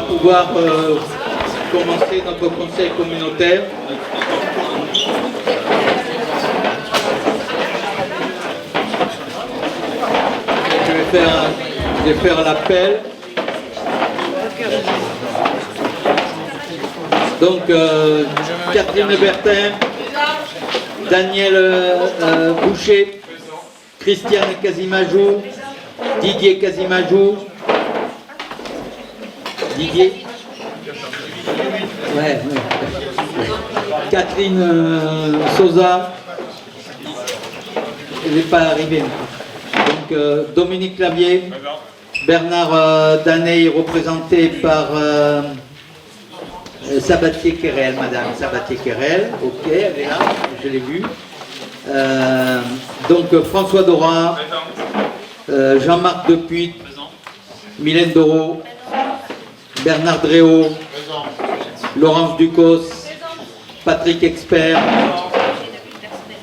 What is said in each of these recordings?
pouvoir commencer notre conseil communautaire. Je vais faire l'appel. Donc, Catherine Bertin, Daniel Boucher, Christiane Casimajou, Didier Casimajou, Didier, ouais. Catherine Sosa, elle n'est pas arrivée. Donc, Dominique Clavier, Bernard Daney, représenté par Sabatier-Querel, madame Sabatier-Querel, ok, elle est là, je l'ai vue. Donc François Dorin, Jean-Marc Depuy, Mylène Doro, Bernard Dréau, Laurence Ducos, Patrick Expert,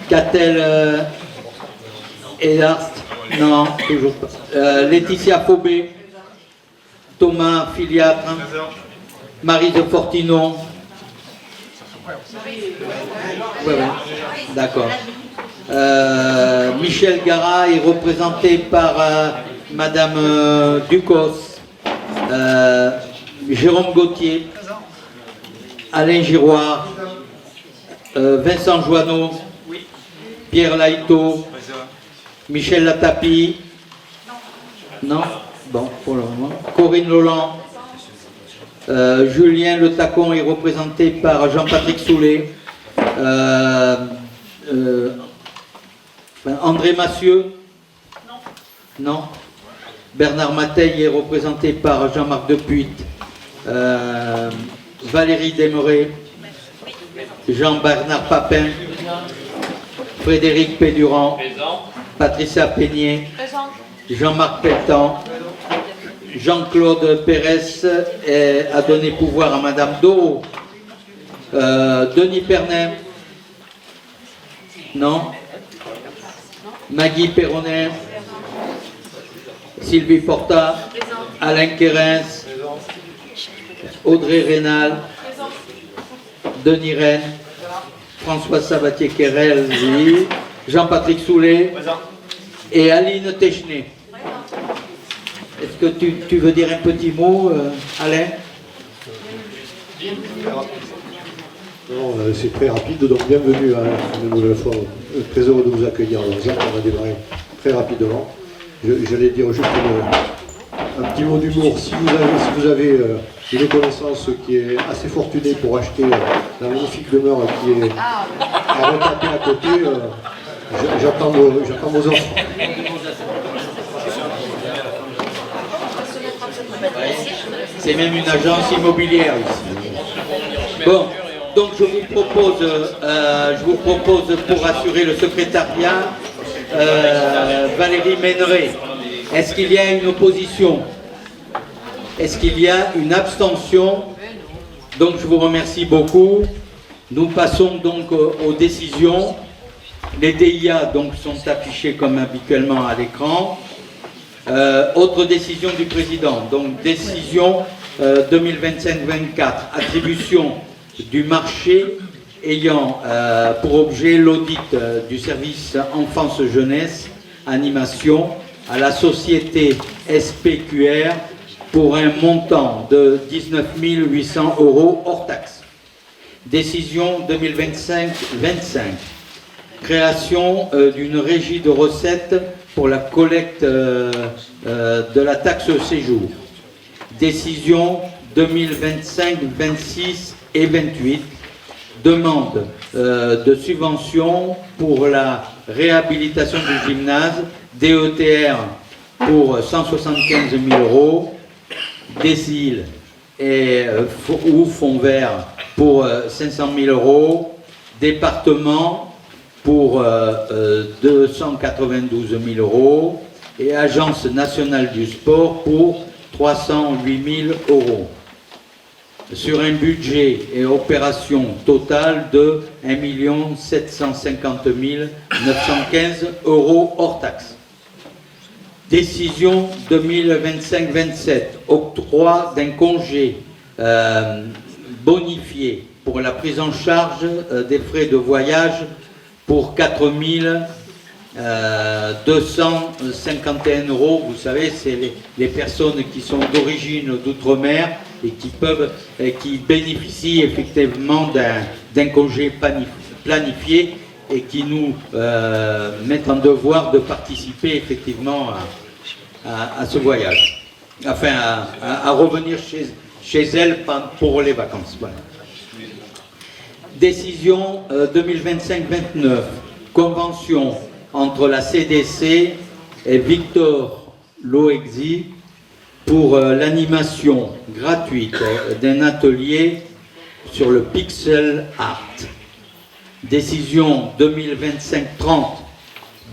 Catel Elast, non, toujours pas, Laetitia Faubé, Thomas Filiatre, Marie de Fortinon. Ouais, d'accord. Michel Gara est représenté par Madame Ducos, Jérôme Gauthier, Alain Giroir, Vincent Joanneau, Pierre Laïto, Michel Latapi, non, bon, pour le moment, Corinne Lolland, Julien Le Tacon est représenté par Jean-Patrick Soulet, André Massieu, non. Bernard Mateil est représenté par Jean-Marc Depuy, Valérie Desmeray, Jean-Bernard Papin, Frédéric Pédurand, Patricia Peignet, Jean-Marc Pelletan, Jean-Claude Pérez a donné pouvoir à Madame Doro, Denis Pernin, non, Maggie Perronnet, Sylvie Porta, Alain Quérens, Audrey Rénal, Denis Rennes, François Sabatier-Querel, Jean-Patrick Soulet et Aline Techné. Est-ce que tu veux dire un petit mot, Alain? Non, c'est très rapide, donc bienvenue une nouvelle fois. Très heureux de vous accueillir à Lausanne. On va démarrer très rapidement. J'allais dire juste un petit mot d'humour. Si vous avez une connaissance qui est assez fortunée pour acheter la magnifique demeure qui est à retaper à côté, j'attends vos offres. C'est même une agence immobilière ici. Bon, donc je vous propose pour assurer le secrétariat Valérie Méneret. Est-ce qu'il y a une opposition? Est-ce qu'il y a une abstention? Donc je vous remercie beaucoup. Nous passons donc aux décisions. Les DIA donc sont affichés comme habituellement à l'écran. Autre décision du président, donc décision 2025-24, attribution du marché ayant pour objet l'audit du service enfance-jeunesse animation à la société SPQR pour un montant de 19 800 € hors taxe. Décision 2025-25, création d'une régie de recettes pour la collecte de la taxe séjour. Décision 2025-26 et 28, demande de subvention pour la réhabilitation du gymnase, DETR pour 175 000 €, DESIL ou Fonds Vert pour 500 000 €, département pour 292 000 € et Agence nationale du sport pour 308 000 € sur un budget et opération totale de 1 750 915 € hors taxe. Décision 2025-27, octroi d'un congé bonifié pour la prise en charge des frais de voyage pour 4 251 €. Vous savez, c'est les personnes qui sont d'origine d'outre-mer et qui bénéficient effectivement d'un congé planifié et qui nous mettent en devoir de participer effectivement à ce voyage, enfin à revenir chez elles pour les vacances. Voilà. Décision 2025-29, convention entre la CDC et Victor Loexi pour l'animation gratuite d'un atelier sur le pixel art. Décision 2025-30,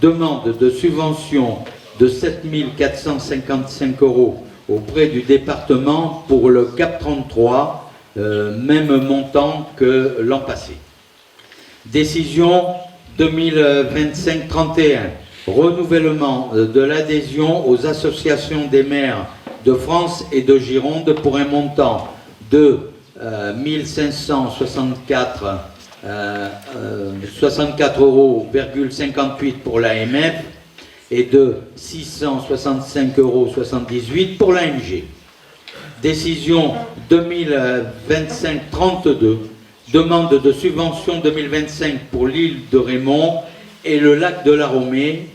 demande de subvention de 7 455 € auprès du département pour le CAP 33, même montant que l'an passé. Décision 2025-31, renouvellement de l'adhésion aux associations des maires de France et de Gironde pour un montant de 64,58 € pour l'AMF et de 665,78 € pour l'AMG. Décision 2025-32, demande de subvention 2025 pour l'île de Raymond et le lac de la Romée,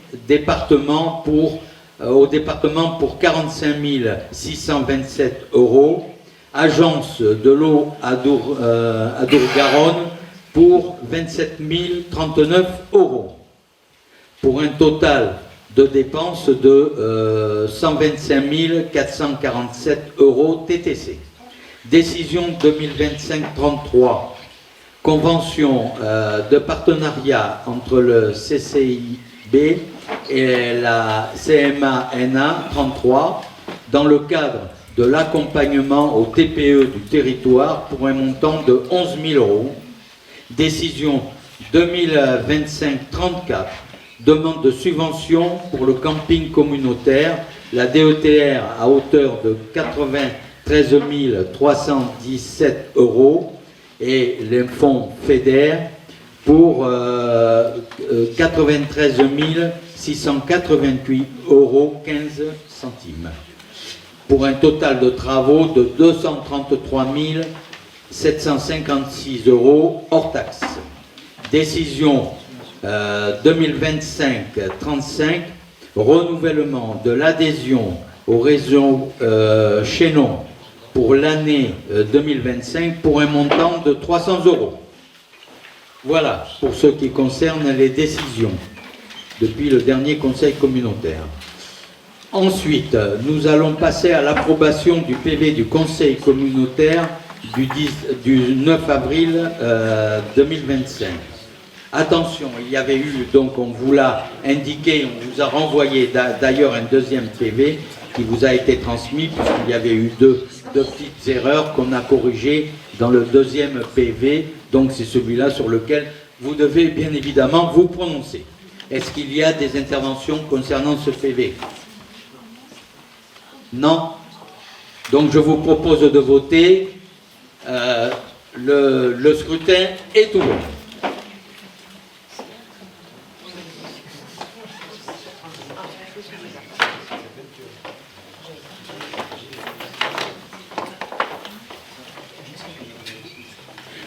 au département pour 45 627 €, agence de l'eau à Dour-Garonne pour 27 039 €, pour un total de dépenses de 125 447 € TTC. Décision 2025-33, convention de partenariat entre le CCIB et la CMA-NA 33 dans le cadre de l'accompagnement au TPE du territoire pour un montant de 11 000 €. Décision 2025-34, demande de subvention pour le camping communautaire, la DETR à hauteur de 93 317 € et les fonds FEDER pour 93 688 € 15 centimes, pour un total de travaux de 233 756 € hors taxes. Décision 2025-35, renouvellement de l'adhésion au réseau Chaînon pour l'année 2025 pour un montant de 300 €. Voilà pour ce qui concerne les décisions depuis le dernier conseil communautaire. Ensuite, nous allons passer à l'approbation du PV du conseil communautaire du 9 avril 2025. Attention, il y avait eu, donc on vous l'a indiqué, on vous a renvoyé d'ailleurs un deuxième PV qui vous a été transmis puisqu'il y avait eu deux petites erreurs qu'on a corrigées dans le deuxième PV. Donc c'est celui-là sur lequel vous devez bien évidemment vous prononcer. Est-ce qu'il y a des interventions concernant ce PV? Non? Donc je vous propose de voter. Le scrutin est ouvert.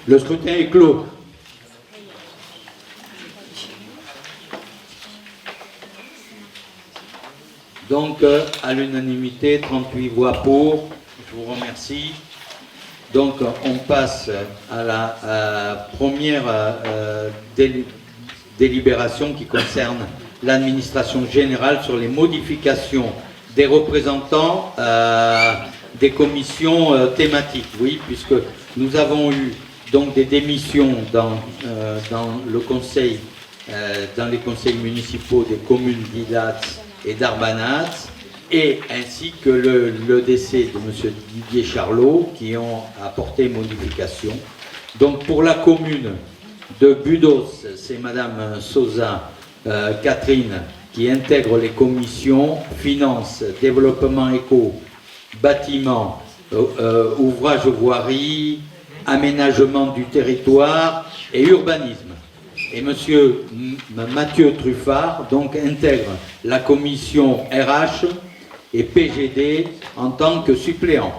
Le scrutin est clos. Donc, à l'unanimité, 38 voix pour. Je vous remercie. Donc, on passe à la première délibération qui concerne l'administration générale sur les modifications des représentants des commissions thématiques. Oui, puisque nous avons eu donc des démissions dans le conseil, dans les conseils municipaux des communes d'Ilat et d'Arbanat, et ainsi que le décès de M. Didier Charlot qui ont apporté modification. Donc pour la commune de Budos, c'est Mme Sosa Catherine qui intègre les commissions finances, développement éco, bâtiment ouvrage voirie, aménagement du territoire et urbanisme. Et monsieur Mathieu Truffard donc intègre la commission RH et PGD en tant que suppléant.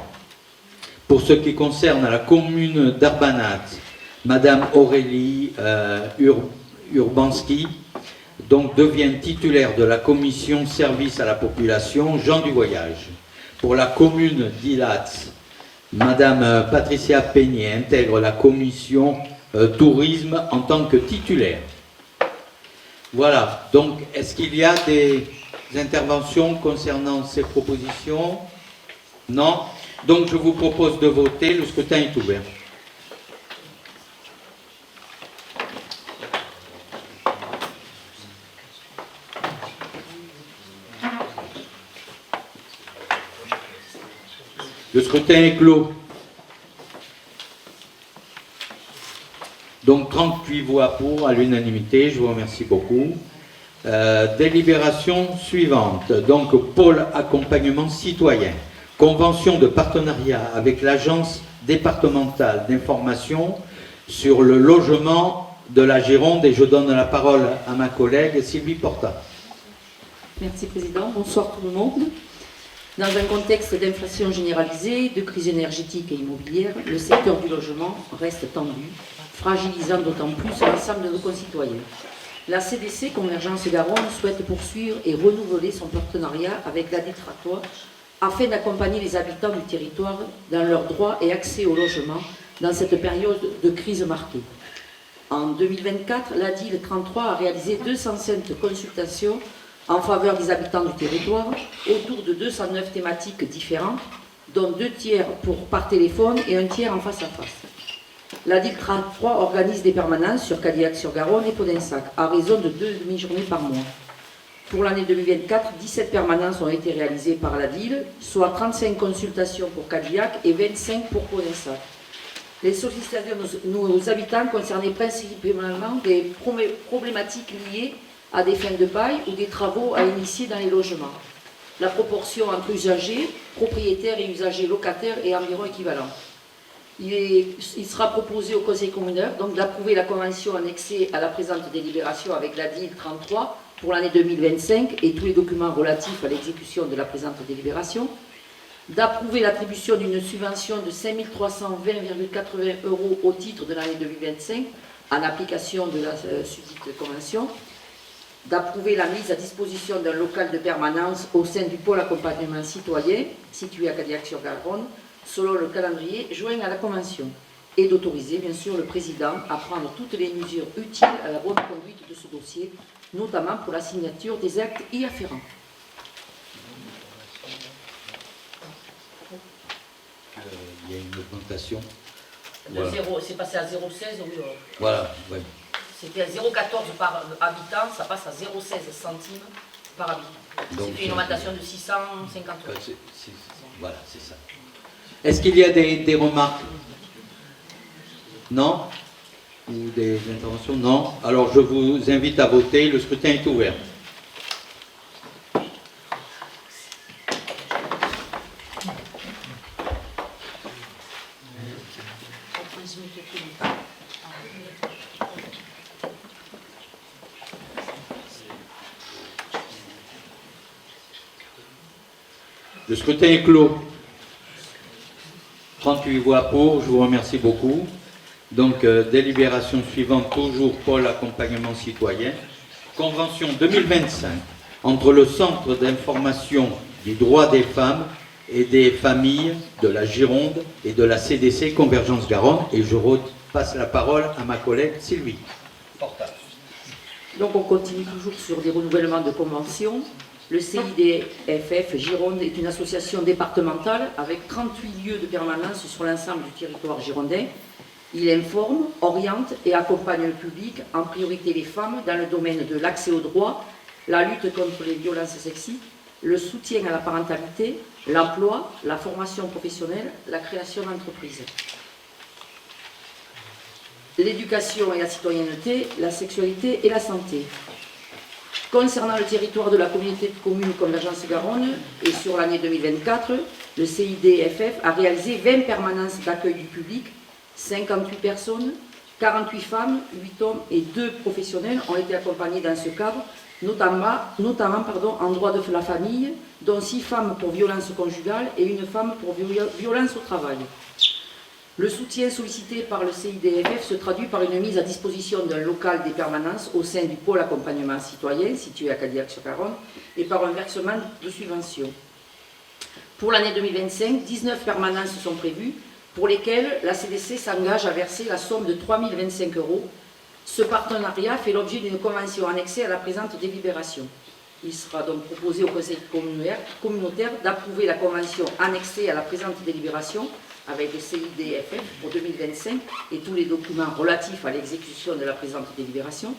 Pour ce qui concerne la commune d'Arbanat, madame Aurélie Urbanski donc devient titulaire de la commission service à la population Jean du Voyage. Pour la commune d'Ilat, madame Patricia Peignet intègre la commission tourisme en tant que titulaire. Voilà, donc est-ce qu'il y a des interventions concernant ces propositions? Non. Donc je vous propose de voter, le scrutin est ouvert. Le scrutin est clos. Donc 38 voix pour à l'unanimité, je vous remercie beaucoup. Délibération suivante, donc pôle accompagnement citoyen, convention de partenariat avec l'agence départementale d'information sur le logement de la Gironde et je donne la parole à ma collègue Sylvie Porta. Merci Président, bonsoir tout le monde. Dans un contexte d'inflation généralisée, de crise énergétique et immobilière, le secteur du logement reste tendu, fragilisant d'autant plus l'ensemble de nos concitoyens. La CDC Convergence Garonne souhaite poursuivre et renouveler son partenariat avec la DITRATOI afin d'accompagner les habitants du territoire dans leurs droits et accès au logement dans cette période de crise marquée. En 2024, l'ADIL 33 a réalisé 205 consultations en faveur des habitants du territoire autour de 209 thématiques différentes, dont 2 tiers par téléphone et 1 tiers en face à face. La DIL 33 organise des permanences sur Cadillac-sur-Garonne et Podensac, à raison de 2 demi-journées par mois. Pour l'année 2024, 17 permanences ont été réalisées par la DIL, soit 35 consultations pour Cadillac et 25 pour Podensac. Les sollicitations de nos habitants concernaient principalement des problématiques liées à des fins de bail ou des travaux à initier dans les logements. La proportion entre usagers, propriétaires et usagers locataires est environ équivalente. Il sera proposé au Conseil communal donc d'approuver la convention annexée à la présente délibération avec la DIL 33 pour l'année 2025 et tous les documents relatifs à l'exécution de la présente délibération, d'approuver l'attribution d'une subvention de 5 320,80 € au titre de l'année 2025 en application de la susdite convention, d'approuver la mise à disposition d'un local de permanence au sein du pôle accompagnement citoyen situé à Cadillac-sur-Garonne selon le calendrier joint à la convention et d'autoriser bien sûr le président à prendre toutes les mesures utiles à la bonne conduite de ce dossier, notamment pour la signature des actes y afférents. Il y a une augmentation. De 0, c'est passé à 0,16 oui. Voilà, oui. C'était à 0,14 par habitant, ça passe à 0,16 centimes par habitant. Donc, c'est une augmentation de 650 €. Voilà, c'est ça. Est-ce qu'il y a des remarques? Non? Ou des interventions? Non. Alors je vous invite à voter, le scrutin est ouvert. Le scrutin est clos. 38 voix pour, je vous remercie beaucoup. Donc, délibération suivante, toujours pôle accompagnement citoyen. Convention 2025 entre le Centre d'information du droit des femmes et des familles de la Gironde et de la CDC Convergence Garonne. Et je repasse la parole à ma collègue Sylvie. Donc on continue toujours sur des renouvellements de conventions. Le CIDFF Gironde est une association départementale avec 38 lieux de permanence sur l'ensemble du territoire girondin. Il informe, oriente et accompagne le public, en priorité les femmes, dans le domaine de l'accès aux droits, la lutte contre les violences sexistes, le soutien à la parentalité, l'emploi, la formation professionnelle, la création d'entreprises. L'éducation et la citoyenneté, la sexualité et la santé. Concernant le territoire de la communauté de communes Convergence Garonne et sur l'année 2024, le CIDFF a réalisé 20 permanences d'accueil du public, 58 personnes, 48 femmes, 8 hommes et 2 professionnels ont été accompagnés dans ce cadre, notamment en droit de la famille, dont 6 femmes pour violence conjugale et une femme pour violence au travail. Le soutien sollicité par le CIDFF se traduit par une mise à disposition d'un local des permanences au sein du pôle accompagnement citoyen situé à Cadillac-sur-Garonne et par un versement de subventions. Pour l'année 2025, 19 permanences sont prévues pour lesquelles la CDC s'engage à verser la somme de 3 025 €. Ce partenariat fait l'objet d'une convention annexée à la présente délibération. Il sera donc proposé au Conseil communautaire d'approuver la convention annexée à la présente délibération avec le CIDFF pour 2025 et tous les documents relatifs à l'exécution de la présente délibération,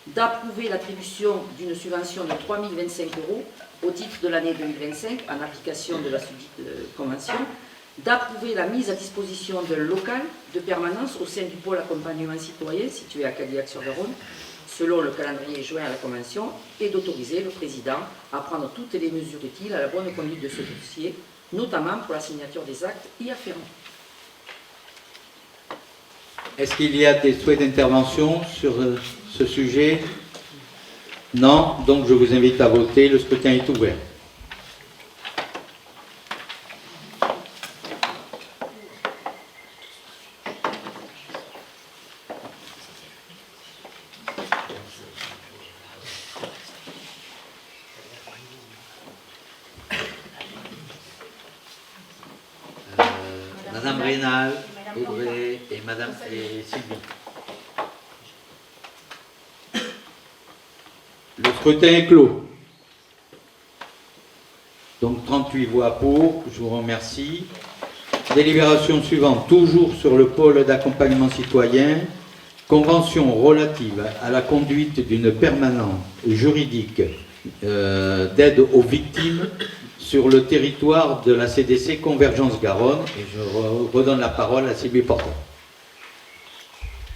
d'approuver l'attribution d'une subvention de 3 025 € au titre de l'année 2025 en application de la susdite convention, d'approuver la mise à disposition d'un local de permanence au sein du pôle accompagnement citoyen situé à Cadillac-sur-Garonne, selon le calendrier joint à la Convention, et d'autoriser le Président à prendre toutes les mesures utiles à la bonne conduite de ce dossier, notamment pour la signature des actes y afférents. Est-ce qu'il y a des souhaits d'intervention sur ce sujet? Non, donc je vous invite à voter. Le scrutin est ouvert. Madame Rénal, Audrey et Madame et Sylvie. Le scrutin est clos. Donc 38 voix pour, je vous remercie. Délibération suivante, toujours sur le pôle d'accompagnement citoyen. Convention relative à la conduite d'une permanence juridique d'aide aux victimes sur le territoire de la CDC Convergence Garonne. Et je redonne la parole à Sylvie Porta.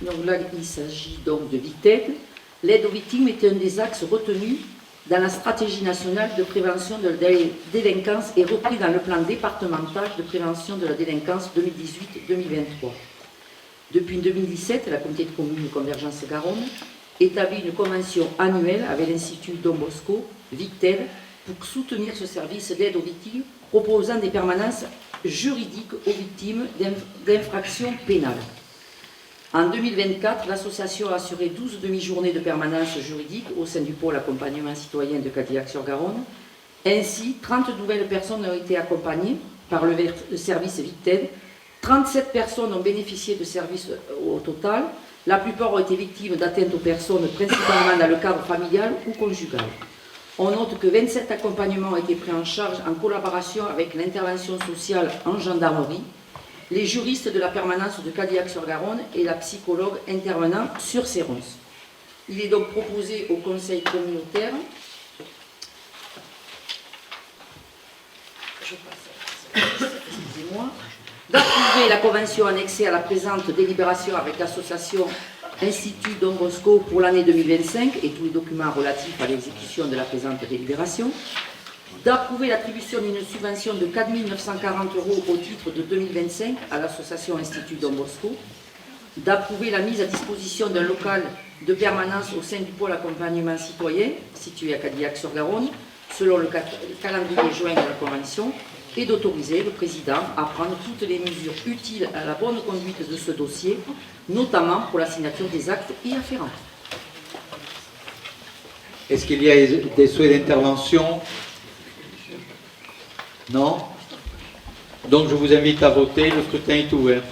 Donc là, il s'agit donc de VICTED. L'aide aux victimes est un des axes retenus dans la stratégie nationale de prévention de la délinquance et repris dans le plan départemental de prévention de la délinquance 2018-2023. Depuis 2017, la communauté de communes Convergence Garonne établit une convention annuelle avec l'Institut Don Bosco, VICTED, pour soutenir ce service d'aide aux victimes, proposant des permanences juridiques aux victimes d'infractions pénales. En 2024, l'association a assuré 12 demi-journées de permanence juridique au sein du pôle accompagnement citoyen de Cadillac-sur-Garonne. Ainsi, 30 nouvelles personnes ont été accompagnées par le service VICTED. 37 personnes ont bénéficié de services au total. La plupart ont été victimes d'atteintes aux personnes, principalement dans le cadre familial ou conjugal. On note que 27 accompagnements ont été pris en charge en collaboration avec l'intervention sociale en gendarmerie, les juristes de la permanence de Cadillac-sur-Garonne et la psychologue intervenant sur ces ronces. Il est donc proposé au Conseil communautaire d'approuver la convention annexée à la présente délibération avec l'association Institut Don Bosco pour l'année 2025 et tous les documents relatifs à l'exécution de la présente délibération, d'approuver l'attribution d'une subvention de 4 940 € au titre de 2025 à l'association Institut Don Bosco, d'approuver la mise à disposition d'un local de permanence au sein du pôle accompagnement citoyen situé à Cadillac-sur-Garonne, selon le calendrier joint à la Convention, et d'autoriser le Président à prendre toutes les mesures utiles à la bonne conduite de ce dossier, notamment pour la signature des actes y afférents. Est-ce qu'il y a des souhaits d'intervention? Non? Donc je vous invite à voter. Le scrutin est ouvert.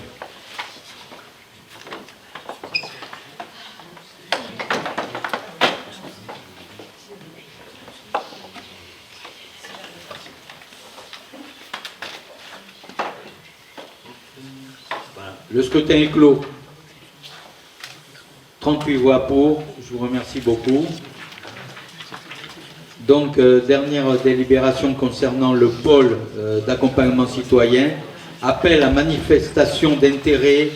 Voilà. Le scrutin est clos. 38 voix pour. Je vous remercie beaucoup. Donc, dernière délibération concernant le pôle d'accompagnement citoyen, appel à manifestation d'intérêt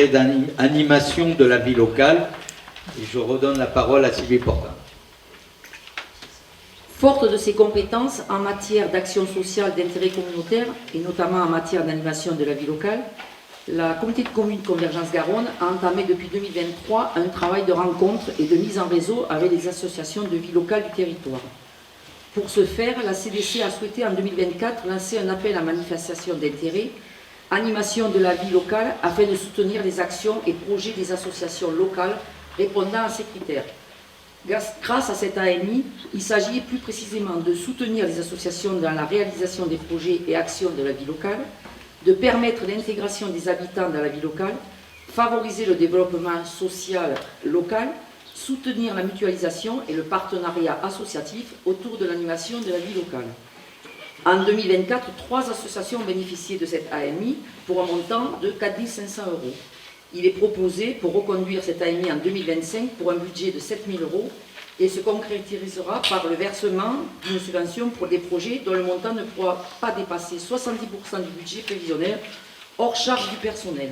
d'animation de la vie locale. Et je redonne la parole à Sylvie Porta. Forte de ses compétences en matière d'action sociale d'intérêt communautaire et notamment en matière d'animation de la vie locale, la communauté de communes Convergence Garonne a entamé depuis 2023 un travail de rencontre et de mise en réseau avec les associations de vie locale du territoire. Pour ce faire, la CDC a souhaité en 2024 lancer un appel à manifestation d'intérêt, animation de la vie locale, afin de soutenir les actions et projets des associations locales répondant à ces critères. Grâce à cette AMI, il s'agit plus précisément de soutenir les associations dans la réalisation des projets et actions de la vie locale, de permettre l'intégration des habitants dans la vie locale, favoriser le développement social local, soutenir la mutualisation et le partenariat associatif autour de l'animation de la vie locale. En 2024, 3 associations ont bénéficié de cette AMI pour un montant de 4 500 €. Il est proposé pour reconduire cette AMI en 2025 pour un budget de 7 000 € et se concrétisera par le versement d'une subvention pour des projets dont le montant ne pourra pas dépasser 70% du budget prévisionnel hors charge du personnel.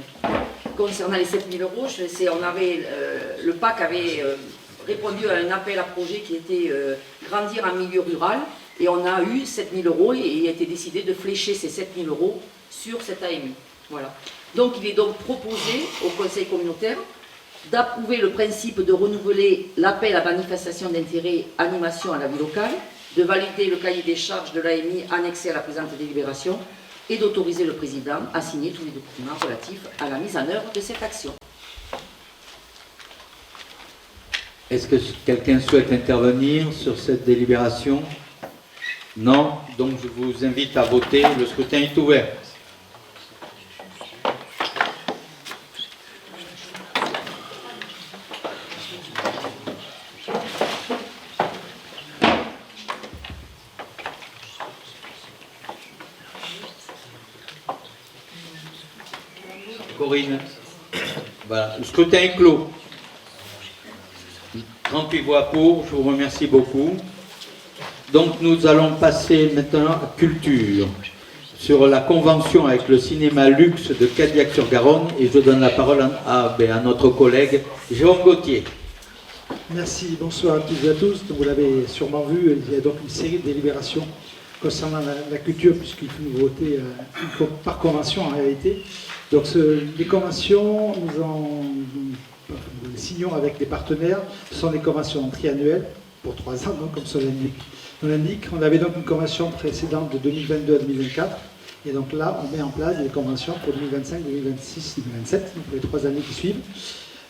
Concernant les 7 000 €, le PAC avait répondu à un appel à projet qui était grandir en milieu rural et on a eu 7 000 € et il a été décidé de flécher ces 7 000 € sur cette AMI. Voilà. Donc il est donc proposé au Conseil communautaire d'approuver le principe de renouveler l'appel à manifestation d'intérêt animation à la vie locale, de valider le cahier des charges de l'AMI annexé à la présente délibération et d'autoriser le président à signer tous les documents relatifs à la mise en œuvre de cette action. Est-ce que quelqu'un souhaite intervenir sur cette délibération? Non. Donc je vous invite à voter. Le scrutin est ouvert. Corinne. Voilà. Le scrutin est clos. 38 voix pour, je vous remercie beaucoup. Donc nous allons passer maintenant à culture, sur la convention avec le cinéma luxe de Cadillac-sur-Garonne, et je donne la parole à notre collègue Jérôme Gauthier. Merci, bonsoir à toutes et à tous. Donc, vous l'avez sûrement vu, il y a donc une série de délibérations concernant la culture, puisqu'il faut nous voter par convention en réalité. Donc les conventions, nous signons avec les partenaires, ce sont des conventions triannuelles, pour 3 ans, donc, comme ça l'indique. On avait donc une convention précédente de 2022 à 2024, et donc là, on met en place des conventions pour 2025, 2026, 2027, donc pour les 3 années qui suivent.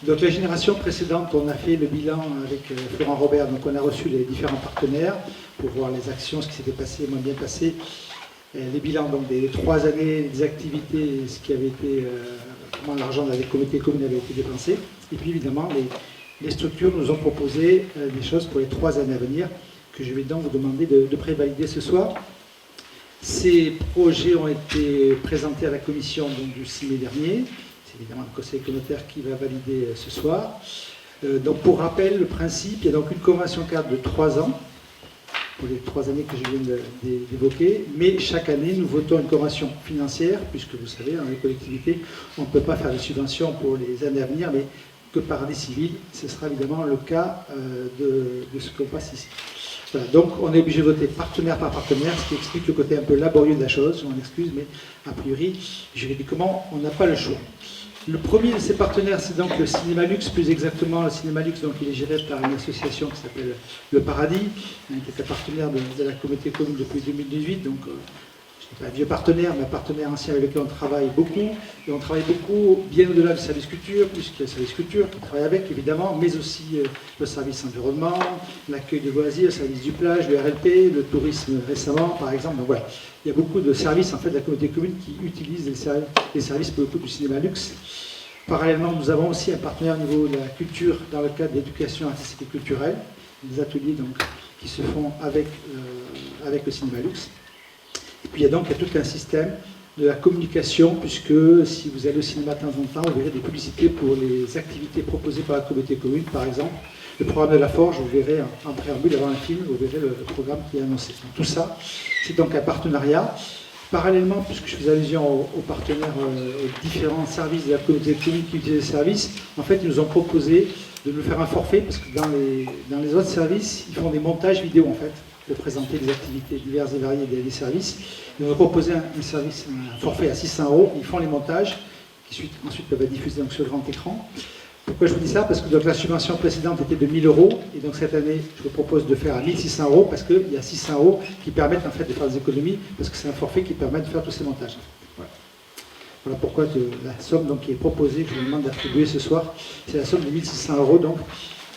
Donc la génération précédente, on a fait le bilan avec Florent Robert, donc on a reçu les différents partenaires pour voir les actions, ce qui s'était passé, moins bien passé, les bilans donc des 3 années, des activités, ce qui avait été, comment l'argent de la communauté commune avait été dépensé, et puis évidemment les structures nous ont proposé des choses pour les 3 années à venir, que je vais donc vous demander de prévalider ce soir. Ces projets ont été présentés à la commission donc, du 6 mai dernier. C'est évidemment le conseil communautaire qui va valider ce soir. Donc pour rappel, le principe, il y a donc une convention cadre de 3 ans, pour les 3 années que je viens d'évoquer, mais chaque année nous votons une convention financière, puisque vous savez, dans les collectivités, on ne peut pas faire de subventions pour les années à venir, mais que par année civile. Ce sera évidemment le cas de ce qu'on passe ici. Voilà, donc on est obligé de voter partenaire par partenaire, ce qui explique le côté un peu laborieux de la chose, je m'en excuse, mais a priori, juridiquement, on n'a pas le choix. Le premier de ces partenaires, c'est donc le Cinéma Luxe, plus exactement le Cinéma Luxe, donc il est géré par une association qui s'appelle Le Paradis, qui est un partenaire de la communauté commune depuis 2018, donc je ne dis pas un vieux partenaire, mais un partenaire ancien avec lequel on travaille beaucoup, et on travaille beaucoup bien au-delà du service culture, puisqu'il y a le service culture qu'on travaille avec évidemment, mais aussi le service environnement, l'accueil de loisirs, le service du plage, le RLP, le tourisme récemment par exemple, donc voilà. Il y a beaucoup de services en fait de la communauté commune qui utilisent les services pour le coup du cinéma luxe. Parallèlement, nous avons aussi un partenaire au niveau de la culture dans le cadre d'éducation artistique et culturelle, des ateliers donc, qui se font avec le cinéma luxe. Et puis il y a donc tout un système de la communication, puisque si vous allez au cinéma de temps en temps, vous verrez des publicités pour les activités proposées par la communauté commune, par exemple. Le programme de la Forge, vous verrez en préambule avant un film, vous verrez le programme qui est annoncé. Donc, tout ça, c'est donc un partenariat. Parallèlement, puisque je fais allusion aux partenaires, aux différents services de la communauté commune qui utilisent les services, en fait, ils nous ont proposé de nous faire un forfait, parce que dans les autres services, ils font des montages vidéo, en fait. de présenter des activités diverses et variées des services. Ils nous ont proposé un forfait à 600 €. Ils font les montages, qui ensuite peuvent être diffusés donc, sur le grand écran. Pourquoi je vous dis ça? Parce que donc, la subvention précédente était de 1 000 €, et donc cette année, je vous propose de faire à 1 600 €, parce qu'il y a 600 € qui permettent en fait de faire des économies, parce que c'est un forfait qui permet de faire tous ces montages. Voilà pourquoi la somme donc, qui est proposée, que je vous demande d'attribuer ce soir, c'est la somme de 1 600 €, donc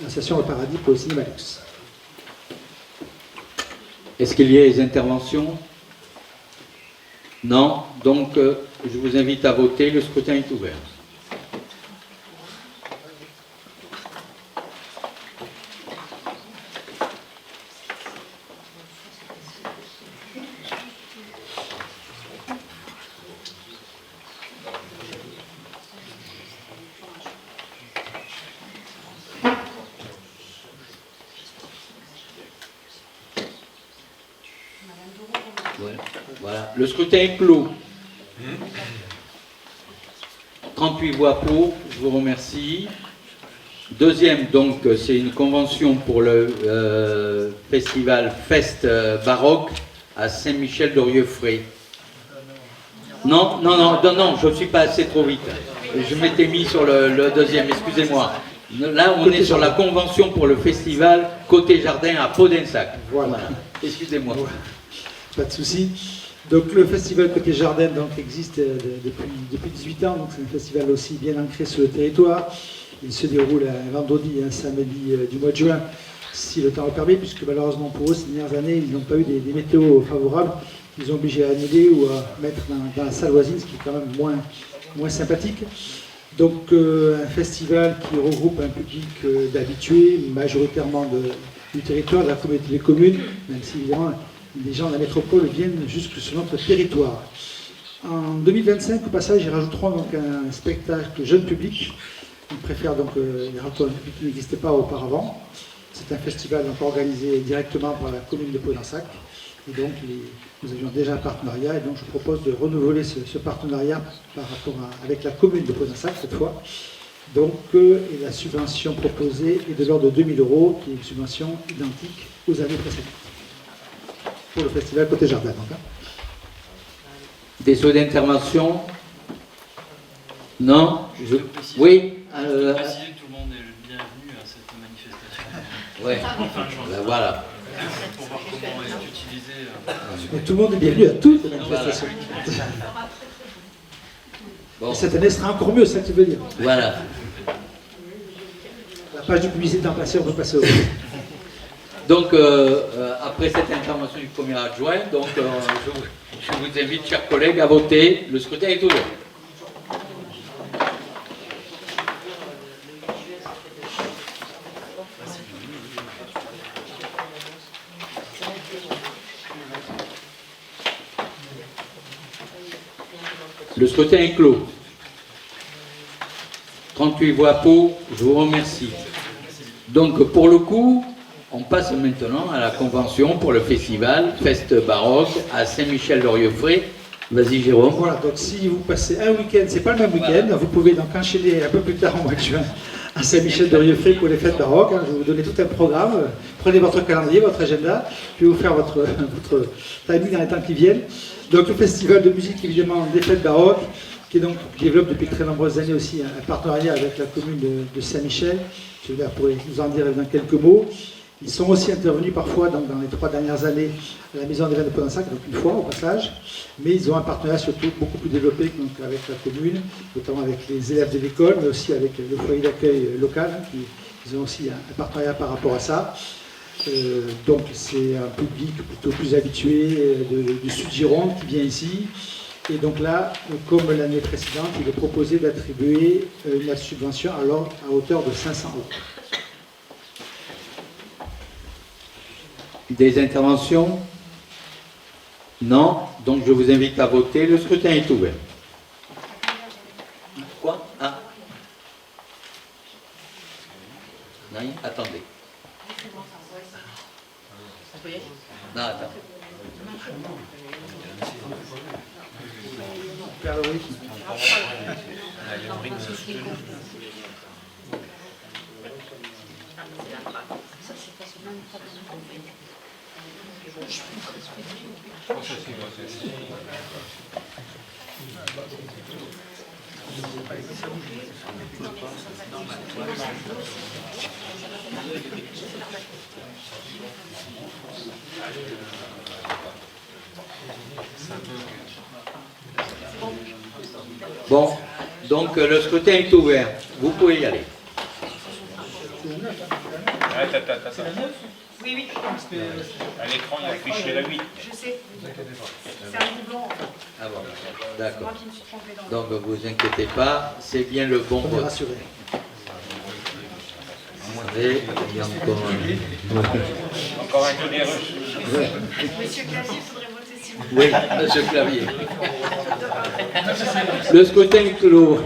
l'association Le Paradis pour le cinéma luxe. Est-ce qu'il y a des interventions? Non. Donc, je vous invite à voter. Le scrutin est ouvert. Voilà. Le scrutin est clos. 38 voix pour, je vous remercie. Deuxième, donc, c'est une convention pour le festival Fest Baroque à Saint-Michel-d'Orieux-Fray. Non, je ne suis pas assez trop vite. Je m'étais mis sur le deuxième, excusez-moi. Là, on est sur la convention pour le festival Côté Jardin à Podensac. Voilà. Excusez-moi. Pas de souci. Donc le festival Côté Jardin donc, existe depuis 18 ans, donc c'est un festival aussi bien ancré sur le territoire. Il se déroule un vendredi et un samedi du mois de juin, si le temps le permet, puisque malheureusement pour eux, ces dernières années, ils n'ont pas eu des météos favorables. Ils ont obligé à annuler ou à mettre dans la salle voisine, ce qui est quand même moins sympathique. Donc un festival qui regroupe un public d'habitués, majoritairement du territoire, de la communauté des communes, même si évidemment les gens de la métropole viennent jusque sur notre territoire. En 2025, au passage, ils rajouteront donc un spectacle jeune public. Ils préfèrent donc les rencontres qui n'existaient pas auparavant. C'est un festival donc, organisé directement par la commune de Podensac. Et donc, nous avions déjà un partenariat, et donc je propose de renouveler ce partenariat par rapport avec la commune de Podensac cette fois. Donc, et la subvention proposée est de l'ordre de 2 000 €, qui est une subvention identique aux années précédentes. Pour le festival Côté Jardin. Donc, hein. Des souhaits d'intervention? Non? Oui Préciser que tout le monde est le bienvenu à cette manifestation. Ouais. Ben voilà. Pour voir comment est utilisé. Et tout le monde est bienvenu à toutes les manifestations. Bon. Et cette année sera encore mieux, c'est ça que tu veux dire. Voilà. La page de publicité en passé, on peut passer au reste. Donc, après cette intervention du premier adjoint, donc, je vous invite, chers collègues, à voter. Le scrutin est ouvert. Le scrutin est clos. 38 voix pour, je vous remercie. Donc, pour le coup, on passe maintenant à la convention pour le festival Fest Baroque à Saint-Michel-d'Orieux-Fray. Vas-y, Jérôme. Voilà, donc si vous passez un week-end, c'est pas le même week-end, vous pouvez donc enchaîner un peu plus tard au mois de juin à Saint-Michel-d'Orieux-Fray pour les fêtes baroques. Je vais vous donner tout un programme. Prenez votre calendrier, votre agenda, je vais vous faire votre timing dans les temps qui viennent. Donc le festival de musique, évidemment, des fêtes baroques, qui développe depuis de très nombreuses années aussi un partenariat avec la commune de Saint-Michel. Je pourrais vous en dire dans quelques mots. Ils sont aussi intervenus parfois dans les 3 dernières années à la maison des vins de Podensac, donc une fois au passage, mais ils ont un partenariat surtout beaucoup plus développé donc, avec la commune, notamment avec les élèves de l'école, mais aussi avec le foyer d'accueil local, ils ont aussi un partenariat par rapport à ça. Donc c'est un public plutôt plus habitué du sud Gironde qui vient ici. Et donc là, comme l'année précédente, il est proposé d'attribuer une subvention à hauteur de 500 €. Des interventions? Non. Donc je vous invite à voter. Le scrutin est ouvert. Quoi? Ah. Non, attendez. Non, attends. Bon, donc le scrutin est ouvert. Vous pouvez y aller. Attends. Oui, oui, À l'écran, il y a affiché la 8. je sais. C'est un doublon. Ah bon, d'accord. Moi qui me suis trompée dans Donc vous inquiétez pas, c'est bien le bon On est vote. rassuré. Vous savez, il y a encore un... Encore un tourné russe. Monsieur Clavier, il faudrait voter si vous Oui, monsieur Clavier. Le scrutin est clos.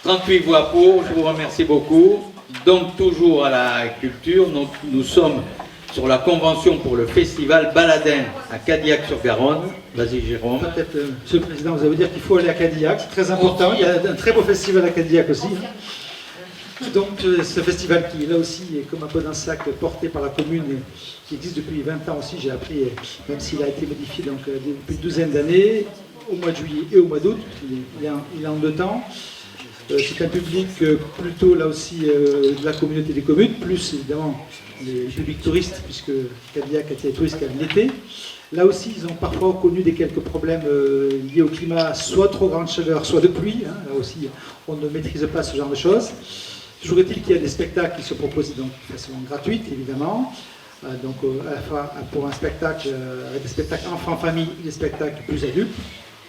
« 38 voix pour, je vous remercie beaucoup. Donc toujours à la culture, nous sommes sur la convention pour le festival Baladin à Cadillac-sur-Garonne. Vas-y Jérôme. Peut-être, Monsieur le Président, vous allez vous dire qu'il faut aller à Cadillac, c'est très important. Il y a un très beau festival à Cadillac aussi. Donc ce festival qui là aussi est comme un peu d'un sac porté par la commune et qui existe depuis 20 ans aussi, j'ai appris, même s'il a été modifié donc, depuis une douzaine d'années, au mois de juillet et au mois d'août, il est en 2 temps. C'est un public plutôt là aussi de la communauté des communes, plus évidemment les publics touristes, puisque Cadillac a été touristique l'été. Là aussi, ils ont parfois connu quelques problèmes liés au climat, soit trop grande chaleur, soit de pluie. Hein. Là aussi, on ne maîtrise pas ce genre de choses. Toujours est-il qu'il y a des spectacles qui sont proposés donc, de façon gratuite, évidemment. Donc à la fois pour un spectacle, avec des spectacles enfants-famille et des spectacles plus adultes.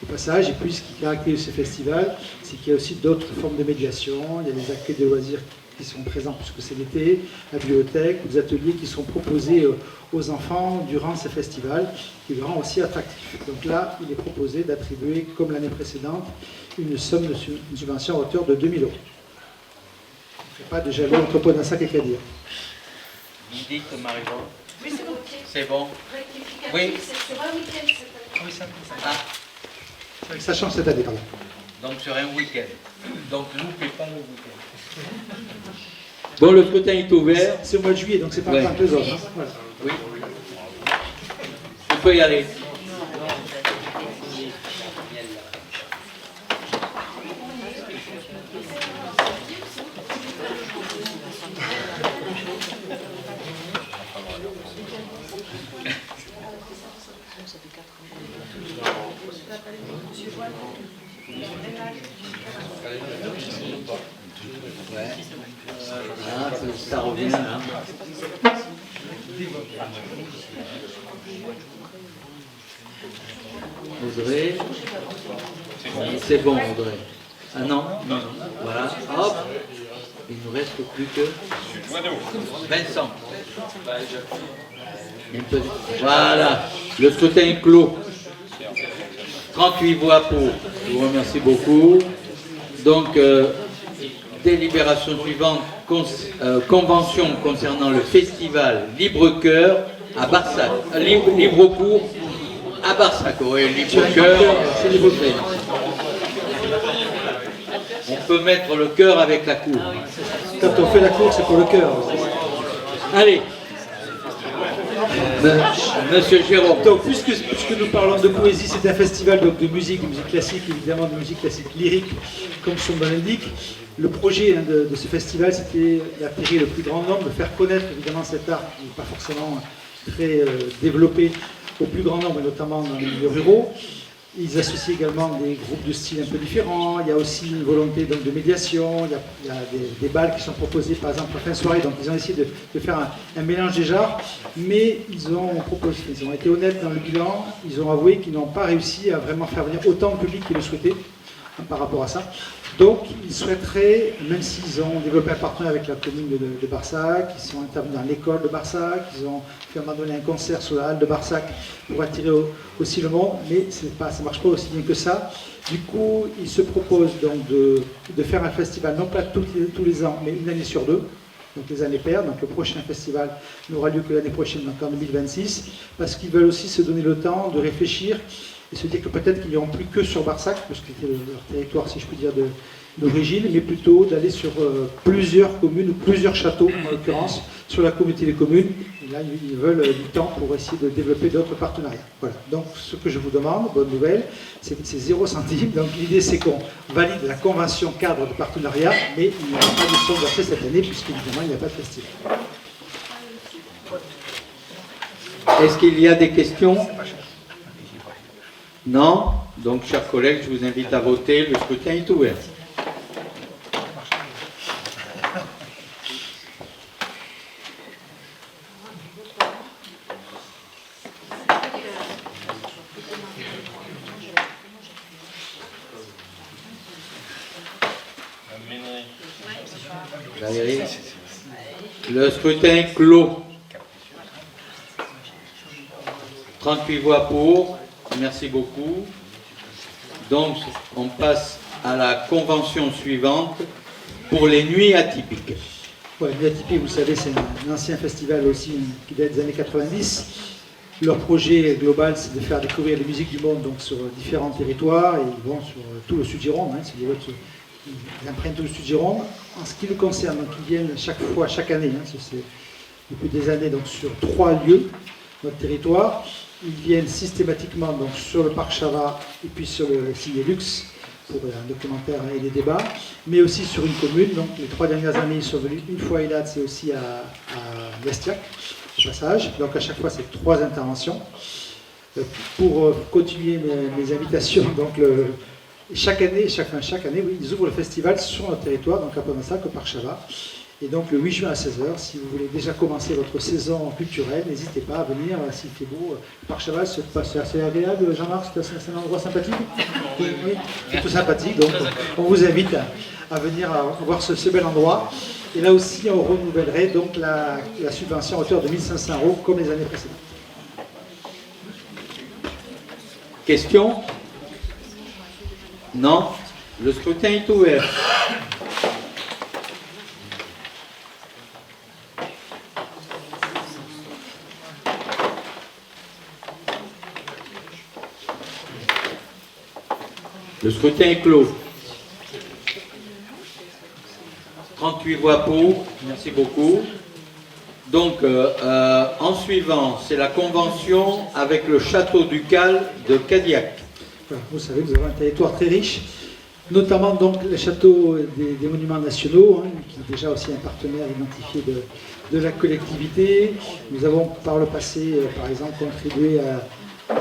Au passage, et puis ce qui caractérise ce festival, c'est qu'il y a aussi d'autres formes de médiation. Il y a des activités de loisirs qui sont présents puisque c'est l'été, la bibliothèque, des ateliers qui sont proposés aux enfants durant ce festival, qui le rend aussi attractif. Donc là, il est proposé d'attribuer, comme l'année précédente, une somme de subvention à hauteur de 2 000 €. On ne fait pas de jaloux entre Podinsac et Cadillac. Vous dites Marie-Paul. Oui, c'est bon. C'est bon. Oui. C'est pas un week-end, c'est Ah, Ça change cette année, pardon. donc sur un week-end. Donc loupez pas le week-end. Bon, le scrutin est ouvert. C'est au mois de juillet, donc c'est pas Ouais. tant que les autres. Hein. Voilà. Oui. On peut y aller. Ouais. Ah, ça revient là. Audrey. C'est bon, Audrey. Ah non, non. Voilà. Hop. Il ne nous reste plus que Vincent. Un peu. Voilà. Le scrutin est clos. 38 voix pour. Je vous remercie beaucoup. Donc, délibération suivante, convention concernant le festival Libre Cœur à Barsac. Libre Cours à Barsac. Oui, Libre Cœur, c'est Libre Cœur. On peut mettre le cœur avec la cour. Quand on fait la course, c'est pour le cœur. Allez. Monsieur Jérôme. Donc, puisque nous parlons de poésie, c'est un festival donc, de musique classique, évidemment de musique classique lyrique, comme son nom l'indique. Le projet de ce festival, c'était d'attirer le plus grand nombre, de faire connaître évidemment cet art qui n'est pas forcément très développé au plus grand nombre, notamment dans les milieux ruraux. Ils associent également des groupes de styles un peu différents. Il y a aussi une volonté donc, de médiation. Il y a des balles qui sont proposées, par exemple, en fin de soirée. Donc, ils ont essayé de faire un mélange des genres. Mais ils ont été honnêtes dans le bilan. Ils ont avoué qu'ils n'ont pas réussi à vraiment faire venir autant de public qu'ils le souhaitaient hein, par rapport à ça. Donc, ils souhaiteraient, même s'ils ont développé un partenariat avec la commune de Barsac, ils sont intervenus dans l'école de Barsac, ils ont fait à un moment donné un concert sur la halle de Barsac pour attirer aussi le monde, mais ça ne marche pas aussi bien que ça. Du coup, ils se proposent donc de faire un festival, non pas tous les ans, mais une année sur 2, donc les années paires. Donc le prochain festival n'aura lieu que l'année prochaine, donc en 2026, parce qu'ils veulent aussi se donner le temps de réfléchir et se dire que peut-être qu'ils n'iront plus que sur Barsac, parce que c'était leur territoire, si je puis dire, d'origine, mais plutôt d'aller sur plusieurs communes ou plusieurs châteaux, en l'occurrence, sur la communauté des communes. Et là, ils veulent du temps pour essayer de développer d'autres partenariats. Voilà. Donc, ce que je vous demande, bonne nouvelle, c'est que c'est 0 centime. Donc, l'idée, c'est qu'on valide la convention cadre de partenariat, mais il n'y aura pas de somme versée cette année, puisqu'évidemment, il n'y a pas de festival. Est-ce qu'il y a des questions? Non? Donc, chers collègues, je vous invite à voter. Le scrutin est ouvert. Valérie. Le scrutin est clos. 38 voix pour. Merci beaucoup. Donc, on passe à la convention suivante pour les nuits atypiques. Ouais, Nuits Atypiques, vous le savez, c'est un ancien festival aussi qui date des années 90. Leur projet global, c'est de faire découvrir les musiques du monde donc, sur différents territoires, et ils vont sur tout le Sud-Gironde. Ils empruntent tout le Sud-Gironde. En ce qui le concerne, donc, ils viennent chaque année, c'est depuis des années, donc, sur 3 lieux, notre territoire. Ils viennent systématiquement donc, sur le parc Chavat et puis sur le Ciné-Lux pour un documentaire et des débats, mais aussi sur une commune. Donc, les 3 dernières années, ils sont venus une fois à Eilat, c'est aussi à Lestiac, au passage. Donc à chaque fois, c'est 3 interventions. Pour continuer mes invitations, donc, chaque année, oui, ils ouvrent le festival sur notre territoire, donc à Ponassac, au parc Chavat. Et donc le 8 juin à 16h, si vous voulez déjà commencer votre saison culturelle, n'hésitez pas à venir, s'il fait beau. Le parc Chaval, c'est assez agréable, Jean-Marc, c'est un endroit sympathique. Oui, c'est tout sympathique, donc on vous invite à venir voir ce bel endroit. Et là aussi, on renouvellerait donc la subvention à hauteur de 1 500 € comme les années précédentes. Question? Non? Le scrutin est ouvert. Le scrutin est clos. 38 voix pour, merci beaucoup. Donc, en suivant, c'est la convention avec le château ducal de Cadillac. Voilà, vous savez, nous avons un territoire très riche, notamment donc le château des monuments nationaux, qui est déjà aussi un partenaire identifié de la collectivité. Nous avons par le passé, par exemple, contribué à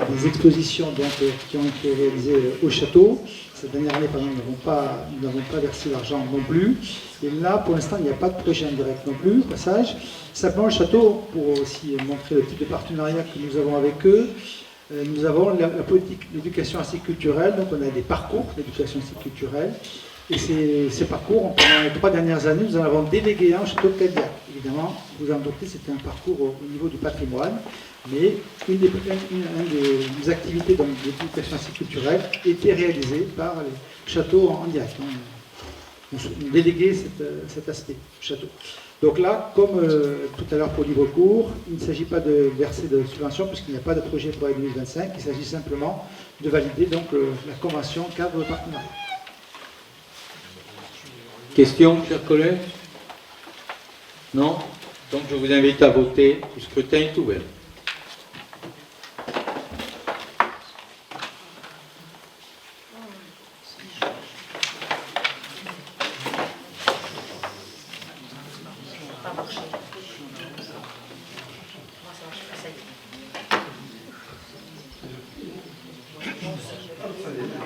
des expositions donc, qui ont été réalisées au château. Cette dernière année, par exemple, nous n'avons pas versé l'argent non plus. Et là, pour l'instant, il n'y a pas de projet en direct non plus, au passage. Simplement, le château, pour aussi montrer le type de partenariat que nous avons avec eux, nous avons la politique d'éducation artistique culturelle. Donc, on a des parcours d'éducation artistique culturelle. Et ces parcours, pendant les 3 dernières années, nous en avons délégué un au château de Cadillac. Évidemment, vous en doutez, c'était un parcours au niveau du patrimoine. Mais une des activités de l'éducation artistique culturelle était réalisée par les châteaux en direct. On déléguait cet aspect château. Donc là, comme tout à l'heure pour Livrecourt, il ne s'agit pas de verser de subventions puisqu'il n'y a pas de projet pour l'année 2025. Il s'agit simplement de valider donc, la convention cadre de partenariat. Question, chers collègues? Non? Donc je vous invite à voter. Le scrutin est ouvert.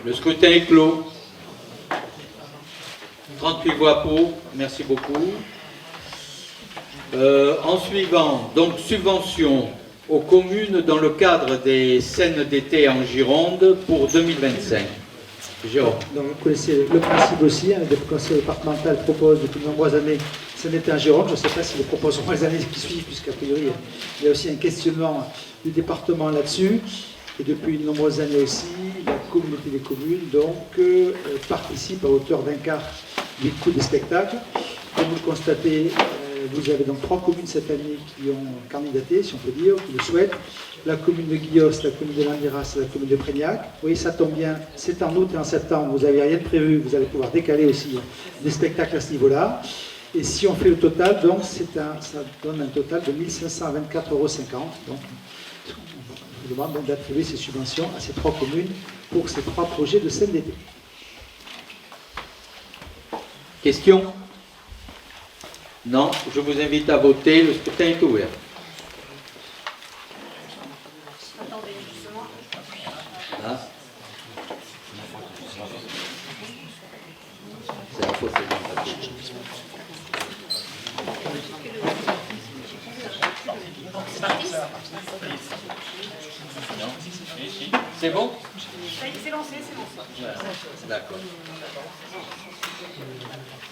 Le scrutin est clos. 38 voix pour, merci beaucoup. En suivant, donc subvention aux communes dans le cadre des scènes d'été en Gironde pour 2025. Jérôme. Donc vous connaissez le principe aussi, le conseil départemental propose depuis de nombreuses années scènes d'été en Gironde. Je ne sais pas s'ils le proposeront les années qui suivent, puisqu'a priori il y a aussi un questionnement du département là-dessus. Et depuis de nombreuses années aussi, la communauté des communes donc, participe à hauteur d'1/4 du coût des spectacles. Comme vous le constatez, Vous avez donc 3 communes cette année qui ont candidaté, si on peut dire, qui le souhaitent. La commune de Guillos, la commune de Landiras et la commune de Prégnac. Vous voyez, ça tombe bien, c'est en août et en septembre, vous n'avez rien de prévu, vous allez pouvoir décaler aussi des spectacles à ce niveau-là. Et si on fait le total, donc ça donne un total de 1 524,50 €. Donc, on vous demande donc d'attribuer ces subventions à ces 3 communes pour ces 3 projets de scène d'été. Question? Non, je vous invite à voter. Le scrutin est ouvert. Ah. C'est la faute de mon papier. Non. C'est bon? C'est lancé, c'est lancé. Voilà. D'accord.